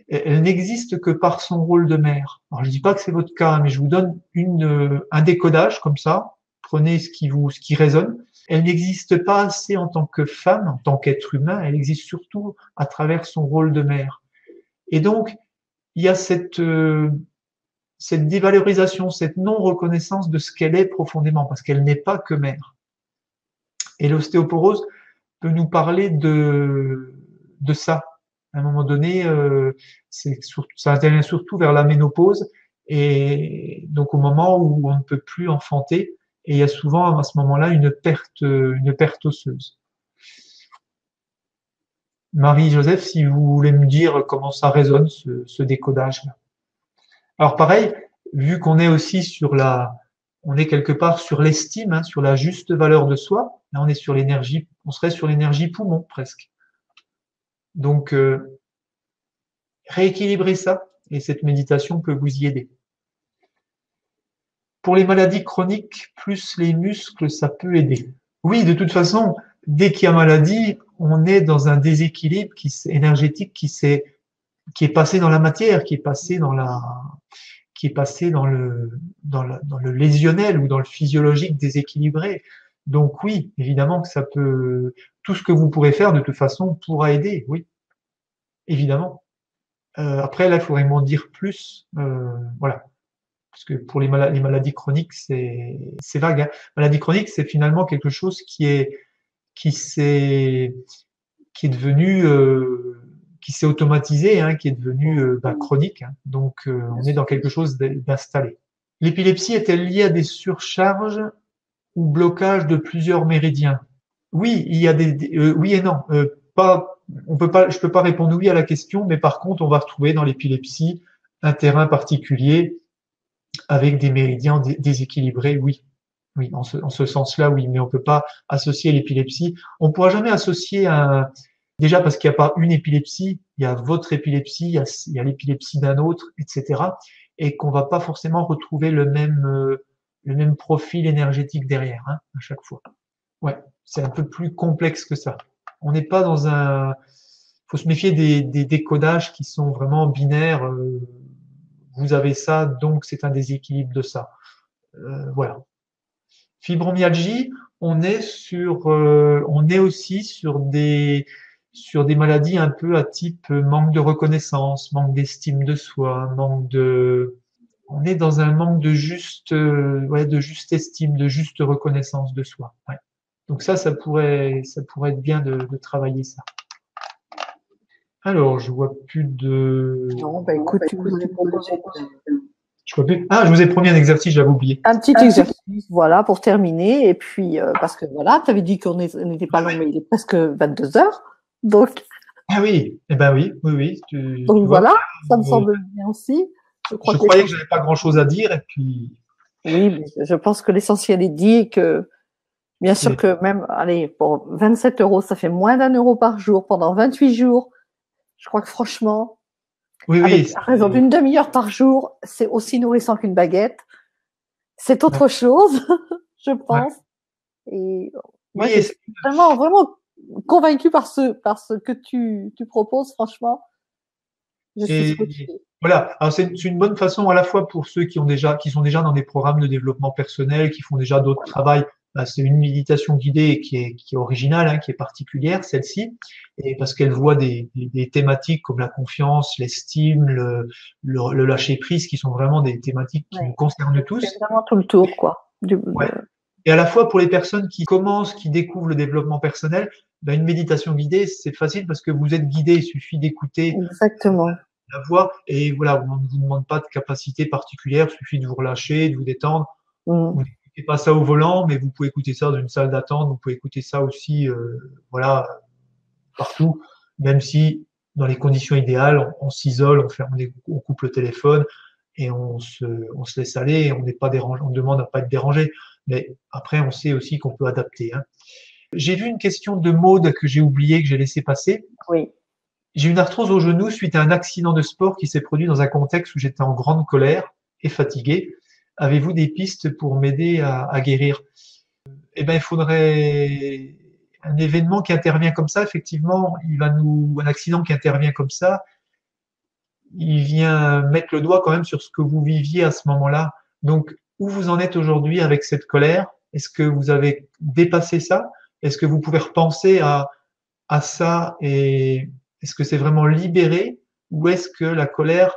elle n'existe que par son rôle de mère. Alors je dis pas que c'est votre cas, mais je vous donne un décodage comme ça. Prenez ce qui résonne. Elle n'existe pas assez en tant que femme, en tant qu'être humain. Elle existe surtout à travers son rôle de mère. Et donc il y a cette dévalorisation, cette non-reconnaissance de ce qu'elle est profondément, parce qu'elle n'est pas que mère. Et l'ostéoporose peut nous parler de ça. À un moment donné, ça intervient surtout vers la ménopause, et donc au moment où on ne peut plus enfanter, et il y a souvent à ce moment-là une perte osseuse. Marie-Joseph, si vous voulez me dire comment ça résonne, ce décodage-là. Alors pareil, vu qu'on est aussi on est quelque part sur l'estime, hein, sur la juste valeur de soi. Là, on serait sur l'énergie poumon presque. Donc, rééquilibrer ça, et cette méditation peut vous y aider. Pour les maladies chroniques, plus les muscles, ça peut aider. Oui, de toute façon, dès qu'il y a maladie, on est dans un déséquilibre énergétique qui est passé dans la matière, qui est passé dans le lésionnel ou dans le physiologique déséquilibré. Donc oui, évidemment que ça peut, tout ce que vous pourrez faire de toute façon pourra aider, oui, évidemment. Après, là, il faudrait m'en dire plus, voilà. Parce que pour les maladies chroniques, c'est vague, hein. Maladie chronique, c'est finalement quelque chose qui s'est, qui est devenu, qui s'est automatisé, hein, qui est devenu chronique, hein. Donc, on est dans quelque chose d'installé. L'épilepsie est-elle liée à des surcharges ou blocages de plusieurs méridiens? Oui, il y a oui et non. Je peux pas répondre oui à la question, mais par contre, on va retrouver dans l'épilepsie un terrain particulier avec des méridiens déséquilibrés, oui. Oui, en ce sens-là, oui, mais on peut pas associer l'épilepsie. On pourra jamais associer déjà parce qu'il n'y a pas une épilepsie, il y a votre épilepsie, il y a l'épilepsie d'un autre, etc. Et qu'on va pas forcément retrouver le même profil énergétique derrière, hein, à chaque fois. Ouais, c'est un peu plus complexe que ça. On n'est pas dans faut se méfier des décodages qui sont vraiment binaires. Vous avez ça, donc c'est un déséquilibre de ça. Voilà. Fibromyalgie, on est aussi sur des maladies un peu à type manque de reconnaissance, manque d'estime de soi, on est dans un manque de de juste estime, de juste reconnaissance de soi. Ouais. Donc ça pourrait être bien de travailler ça. Alors, je vois plus de. Non, ben écoute, tu nous avais proposé. Je vois plus. Ah, je vous ai promis un exercice, j'avais oublié. Un petit exercice, voilà, pour terminer. Et puis, parce que voilà, tu avais dit qu'on n'était pas long, mais il est presque 22 heures. Donc. Ah oui, eh ben oui, oui, oui. Donc voilà, ça me semble bien aussi. Je croyais que j'avais pas grand-chose à dire, et puis. Oui, mais je pense que l'essentiel est dit et que, bien sûr que même, allez, pour 27 euros, ça fait moins d'1 euro par jour pendant 28 jours. Je crois que franchement, oui, à raison d'une demi-heure par jour, c'est aussi nourrissant qu'une baguette. C'est autre chose, je pense. Ouais. Et moi, je suis vraiment, vraiment convaincue par ce que tu proposes, franchement. Je suis scotchée. Voilà. Alors, c'est une bonne façon à la fois pour ceux qui sont déjà dans des programmes de développement personnel, qui font déjà d'autres travaux. C'est une méditation guidée qui est originale, hein, qui est particulière, celle-ci, et parce qu'elle voit des thématiques comme la confiance, l'estime, le lâcher prise, qui sont vraiment des thématiques qui nous concernent tous. C'est vraiment tout le tour, quoi. Et à la fois pour les personnes qui commencent, qui découvrent le développement personnel, une méditation guidée, c'est facile parce que vous êtes guidé, il suffit d'écouter. Exactement. La voix, et voilà, on ne vous demande pas de capacité particulière, il suffit de vous relâcher, de vous détendre. Vous n'écoutez pas ça au volant, mais vous pouvez écouter ça dans une salle d'attente, vous pouvez écouter ça aussi, voilà, partout, même si dans les conditions idéales, on s'isole, on coupe le téléphone et on se laisse aller, et on n'est pas dérangé, on demande à pas être dérangé. Mais après, on sait aussi qu'on peut adapter, hein. J'ai vu une question de Maude que j'ai oubliée, que j'ai laissé passer. Oui. J'ai une arthrose au genou suite à un accident de sport qui s'est produit dans un contexte où j'étais en grande colère et fatigué. Avez-vous des pistes pour m'aider à guérir? Eh ben, il faudrait un événement qui intervient comme ça. Effectivement, un accident qui intervient comme ça, il vient mettre le doigt quand même sur ce que vous viviez à ce moment-là. Donc, où vous en êtes aujourd'hui avec cette colère? Est-ce que vous avez dépassé ça? Est-ce que vous pouvez repenser à ça, et est-ce que c'est vraiment libéré, ou est-ce que la colère,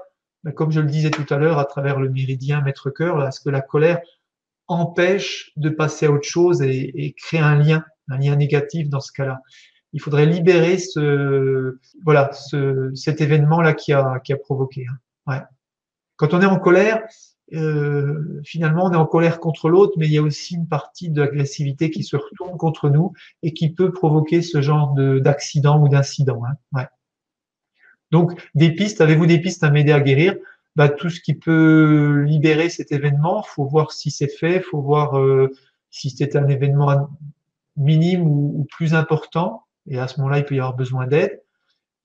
comme je le disais tout à l'heure, à travers le méridien maître-cœur, est-ce que la colère empêche de passer à autre chose et créer un lien négatif dans ce cas-là? Il faudrait libérer cet événement-là qui a provoqué, hein. Ouais. Quand on est en colère, finalement, on est en colère contre l'autre, mais il y a aussi une partie de l'agressivité qui se retourne contre nous et qui peut provoquer ce genre d'accident ou d'incident, hein. Ouais. Donc, avez-vous des pistes à m'aider à guérir? Tout ce qui peut libérer cet événement, faut voir si c'est fait, faut voir si c'est un événement minime ou plus important, et à ce moment-là, il peut y avoir besoin d'aide.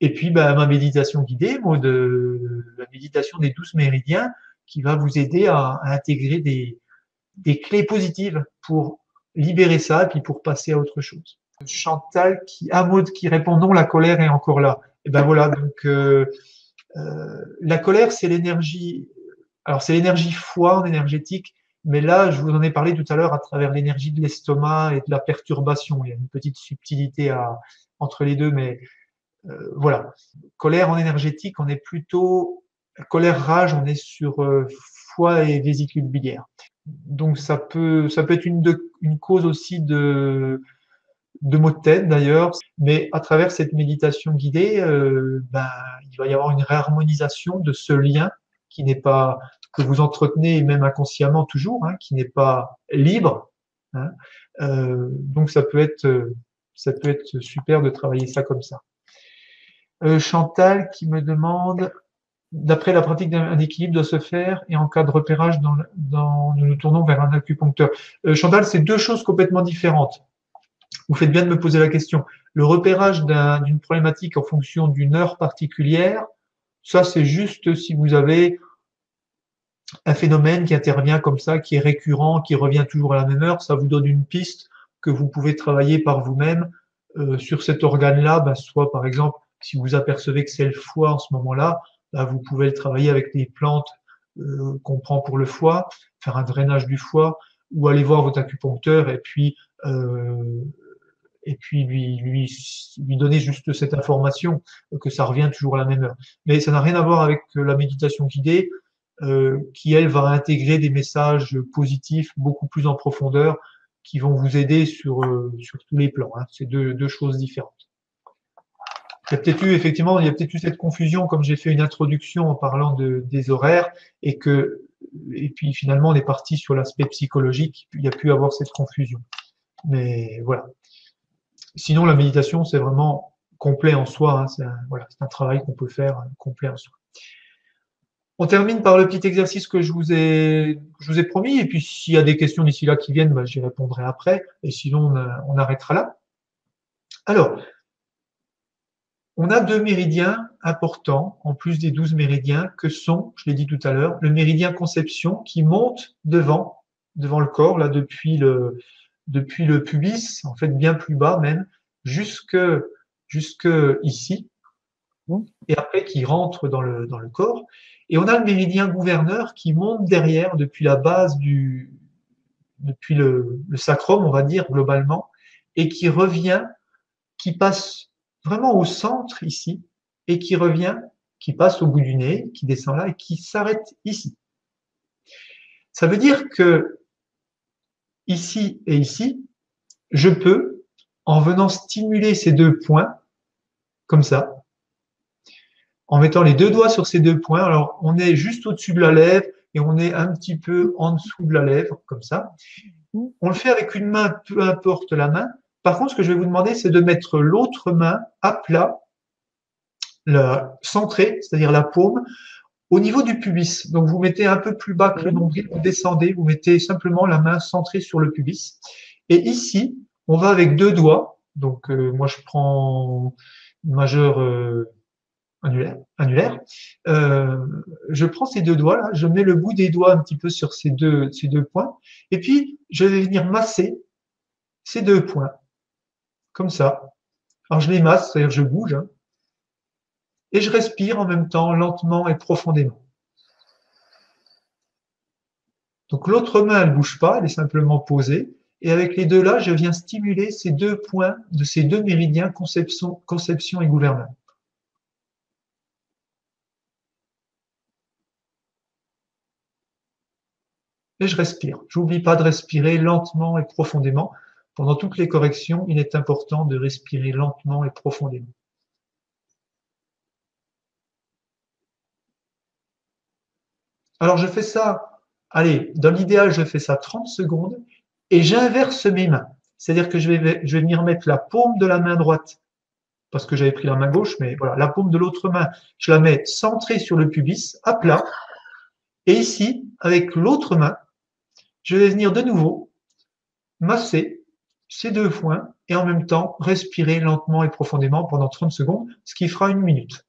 Et puis, ma méditation guidée, la méditation des 12 méridiens, qui va vous aider à intégrer des clés positives pour libérer ça et puis pour passer à autre chose. Chantal Maud qui répond non, la colère est encore là. Et ben voilà, donc la colère, c'est l'énergie. Alors c'est l'énergie foi en énergétique, mais là, je vous en ai parlé tout à l'heure à travers l'énergie de l'estomac et de la perturbation. Il y a une petite subtilité entre les deux, mais voilà. Colère en énergétique, on est plutôt colère rage, on est sur foie et vésicule biliaire. Donc ça peut être une cause aussi de maux de tête d'ailleurs, mais à travers cette méditation guidée, il va y avoir une réharmonisation de ce lien qui n'est pas que vous entretenez même inconsciemment toujours, hein, qui n'est pas libre. Hein. Donc ça peut être super de travailler ça comme ça. Chantal qui me demande, d'après la pratique un équilibre doit se faire et en cas de repérage nous nous tournons vers un acupuncteur. Chantal, c'est deux choses complètement différentes. Vous faites bien de me poser la question. Le repérage d'une problématique en fonction d'une heure particulière, ça c'est juste si vous avez un phénomène qui intervient comme ça, qui est récurrent, qui revient toujours à la même heure, ça vous donne une piste que vous pouvez travailler par vous-même sur cet organe-là, soit par exemple, si vous apercevez que c'est le foie en ce moment-là, vous pouvez le travailler avec des plantes qu'on prend pour le foie, faire un drainage du foie, ou aller voir votre acupuncteur et puis lui donner juste cette information que ça revient toujours à la même heure. Mais ça n'a rien à voir avec la méditation guidée, qui elle va intégrer des messages positifs beaucoup plus en profondeur qui vont vous aider sur tous les plans. Hein. C'est deux choses différentes. Il y a peut-être eu effectivement, il y a peut-être eu cette confusion comme j'ai fait une introduction en parlant des horaires et puis finalement on est parti sur l'aspect psychologique. Il y a pu avoir cette confusion. Mais voilà. Sinon, la méditation, c'est vraiment complet en soi. Hein, c'est un travail qu'on peut faire complet en soi. On termine par le petit exercice que je vous ai promis. Et puis, s'il y a des questions d'ici là qui viennent, j'y répondrai après. Et sinon, on arrêtera là. Alors, on a 2 méridiens importants, en plus des 12 méridiens, que sont, je l'ai dit tout à l'heure, le méridien conception qui monte devant le corps, là, depuis le pubis, en fait bien plus bas même, jusque ici, et après qui rentre dans le corps. Et on a le méridien gouverneur qui monte derrière depuis la base depuis le sacrum, on va dire globalement, et qui revient, qui passe vraiment au centre ici, et qui revient, qui passe au bout du nez, qui descend là et qui s'arrête ici. Ça veut dire que ici et ici, je peux, en venant stimuler ces deux points, comme ça, en mettant les deux doigts sur ces deux points, alors on est juste au-dessus de la lèvre et on est un petit peu en dessous de la lèvre, comme ça. On le fait avec une main, peu importe la main. Par contre, ce que je vais vous demander, c'est de mettre l'autre main à plat, centrée, c'est-à-dire la paume, au niveau du pubis. Donc vous mettez un peu plus bas que le nombril, vous descendez, vous mettez simplement la main centrée sur le pubis. Et ici, on va avec deux doigts. Donc moi je prends majeur annulaire. Je prends ces deux doigts là, je mets le bout des doigts un petit peu sur ces deux points, et puis je vais venir masser ces deux points, comme ça. Alors je les masse, c'est-à-dire je bouge, hein, et je respire en même temps, lentement et profondément. Donc l'autre main, elle ne bouge pas, elle est simplement posée. Et avec les deux là, je viens stimuler ces deux points de ces deux méridiens, conception et gouvernement. Et je respire. Je n'oublie pas de respirer lentement et profondément. Pendant toutes les corrections, il est important de respirer lentement et profondément. Alors je fais ça, allez, dans l'idéal, je fais ça 30 secondes et j'inverse mes mains. C'est-à-dire que je vais venir mettre la paume de la main droite, parce que j'avais pris la main gauche, mais voilà, la paume de l'autre main, je la mets centrée sur le pubis, à plat. Et ici, avec l'autre main, je vais venir de nouveau masser ces deux points et en même temps respirer lentement et profondément pendant 30 secondes, ce qui fera 1 minute.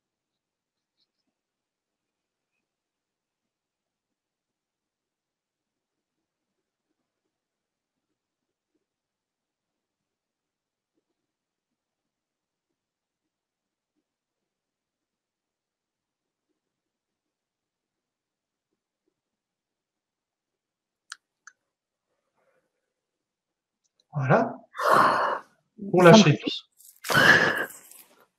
Voilà. Pour Ça me- lâcher tout.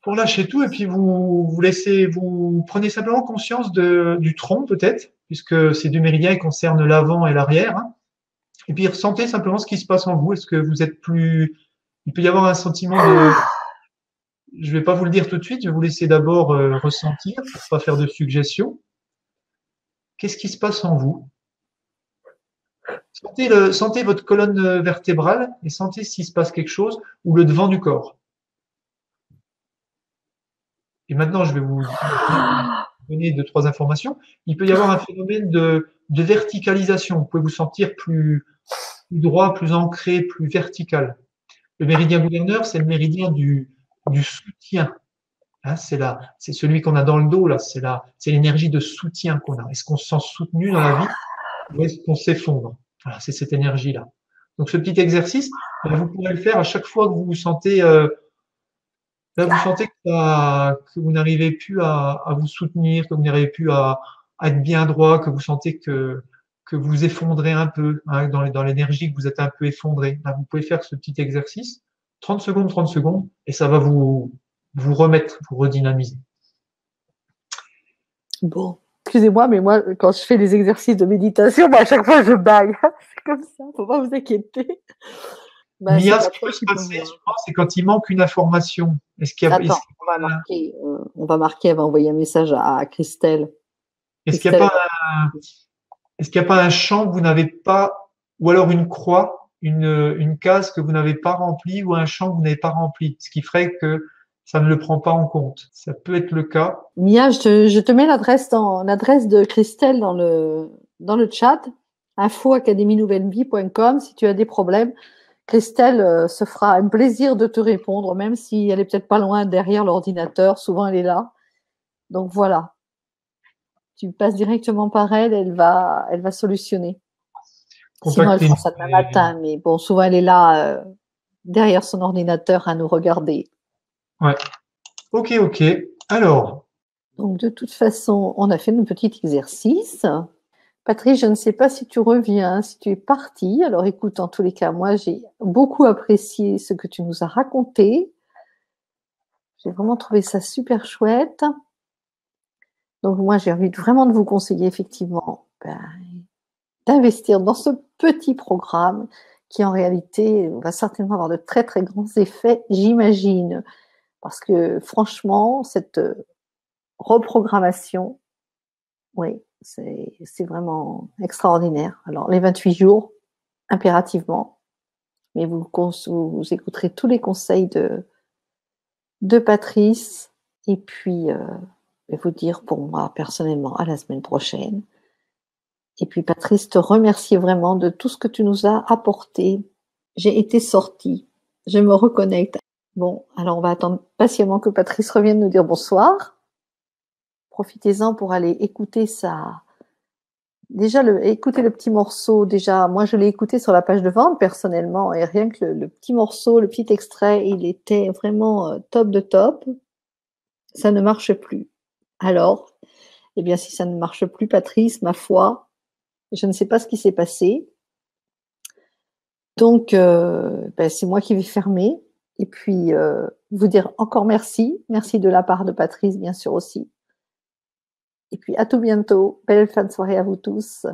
Pour lâcher tout, et puis vous prenez simplement conscience du tronc peut-être, puisque ces deux méridiens ils concernent l'avant et l'arrière, hein. Et puis ressentez simplement ce qui se passe en vous. Est-ce que vous êtes plus, il peut y avoir un sentiment de, je vais pas vous le dire tout de suite, je vais vous laisser d'abord ressentir pour pas faire de suggestions. Qu'est-ce qui se passe en vous? Sentez votre colonne vertébrale et sentez s'il se passe quelque chose ou le devant du corps. Et maintenant, je vais vous donner deux, trois informations. Il peut y avoir un phénomène de verticalisation. Vous pouvez vous sentir plus droit, plus ancré, plus vertical. Le méridien gouverneur, c'est le méridien du soutien. Hein, c'est celui qu'on a dans le dos, là. C'est l'énergie de soutien qu'on a. Est-ce qu'on se sent soutenu dans la vie ou est-ce qu'on s'effondre? Voilà, c'est cette énergie-là. Donc, ce petit exercice, vous pourrez le faire à chaque fois que vous vous sentez, là, vous sentez que vous n'arrivez plus à vous soutenir, que vous n'arrivez plus à être bien droit, que vous sentez que vous effondrez un peu, hein, dans l'énergie, que vous êtes un peu effondré. Là, vous pouvez faire ce petit exercice, 30 secondes, et ça va vous remettre, vous redynamiser. Bon, excusez-moi, mais moi, quand je fais les exercices de méditation, moi, à chaque fois, je baille. C'est comme ça, faut pas vous inquiéter. Ben, c'est Mia, ce pas qui toi peut se qui peux passer voir. souvent, c'est quand il manque une information. Attends, on va marquer, elle va envoyer un message à Christelle. est-ce qu'il n'y a Christelle, pas est-ce qu'il n'y a pas un champ que vous n'avez pas, ou alors une croix, une case que vous n'avez pas remplie, ou un champ que vous n'avez pas rempli, ce qui ferait que ça ne le prend pas en compte. Ça peut être le cas. Mia, je te mets l'adresse de Christelle dans le chat, info@academienouvellevie.com. Si tu as des problèmes, Christelle se fera un plaisir de te répondre, même si elle est peut-être pas loin derrière l'ordinateur. Souvent, elle est là. Donc voilà, tu passes directement par elle, elle va solutionner. Sinon, elle Contactez-nous. fera ça demain matin. Mais bon, souvent, elle est là derrière son ordinateur à nous regarder. Ouais. Ok, ok. Alors, Donc, de toute façon, on a fait un petit exercice. Patrice, je ne sais pas si tu reviens, si tu es parti. Alors, écoute, en tous les cas, moi, j'ai beaucoup apprécié ce que tu nous as raconté. J'ai vraiment trouvé ça super chouette. Donc, moi, j'ai envie vraiment de vous conseiller, effectivement, d'investir dans ce petit programme qui, en réalité, va certainement avoir de très, très grands effets, j'imagine. Parce que, franchement, cette reprogrammation, oui, c'est vraiment extraordinaire. Alors, les 28 jours, impérativement, mais vous écouterez tous les conseils de Patrice et puis je vais vous dire pour moi personnellement à la semaine prochaine. Et puis Patrice, te remercie vraiment de tout ce que tu nous as apporté. J'ai été sortie, je me reconnecte. Bon, alors on va attendre patiemment que Patrice revienne nous dire bonsoir. Profitez-en pour aller écouter ça. Déjà, écouter le petit morceau, déjà, moi je l'ai écouté sur la page de vente personnellement, et rien que le petit morceau, le petit extrait, il était vraiment top de top. Ça ne marche plus. Alors, eh bien, si ça ne marche plus, Patrice, ma foi, je ne sais pas ce qui s'est passé. Donc, c'est moi qui vais fermer. Et puis, vous dire encore merci. Merci de la part de Patrice, bien sûr aussi. Et puis, à tout bientôt. Belle fin de soirée à vous tous.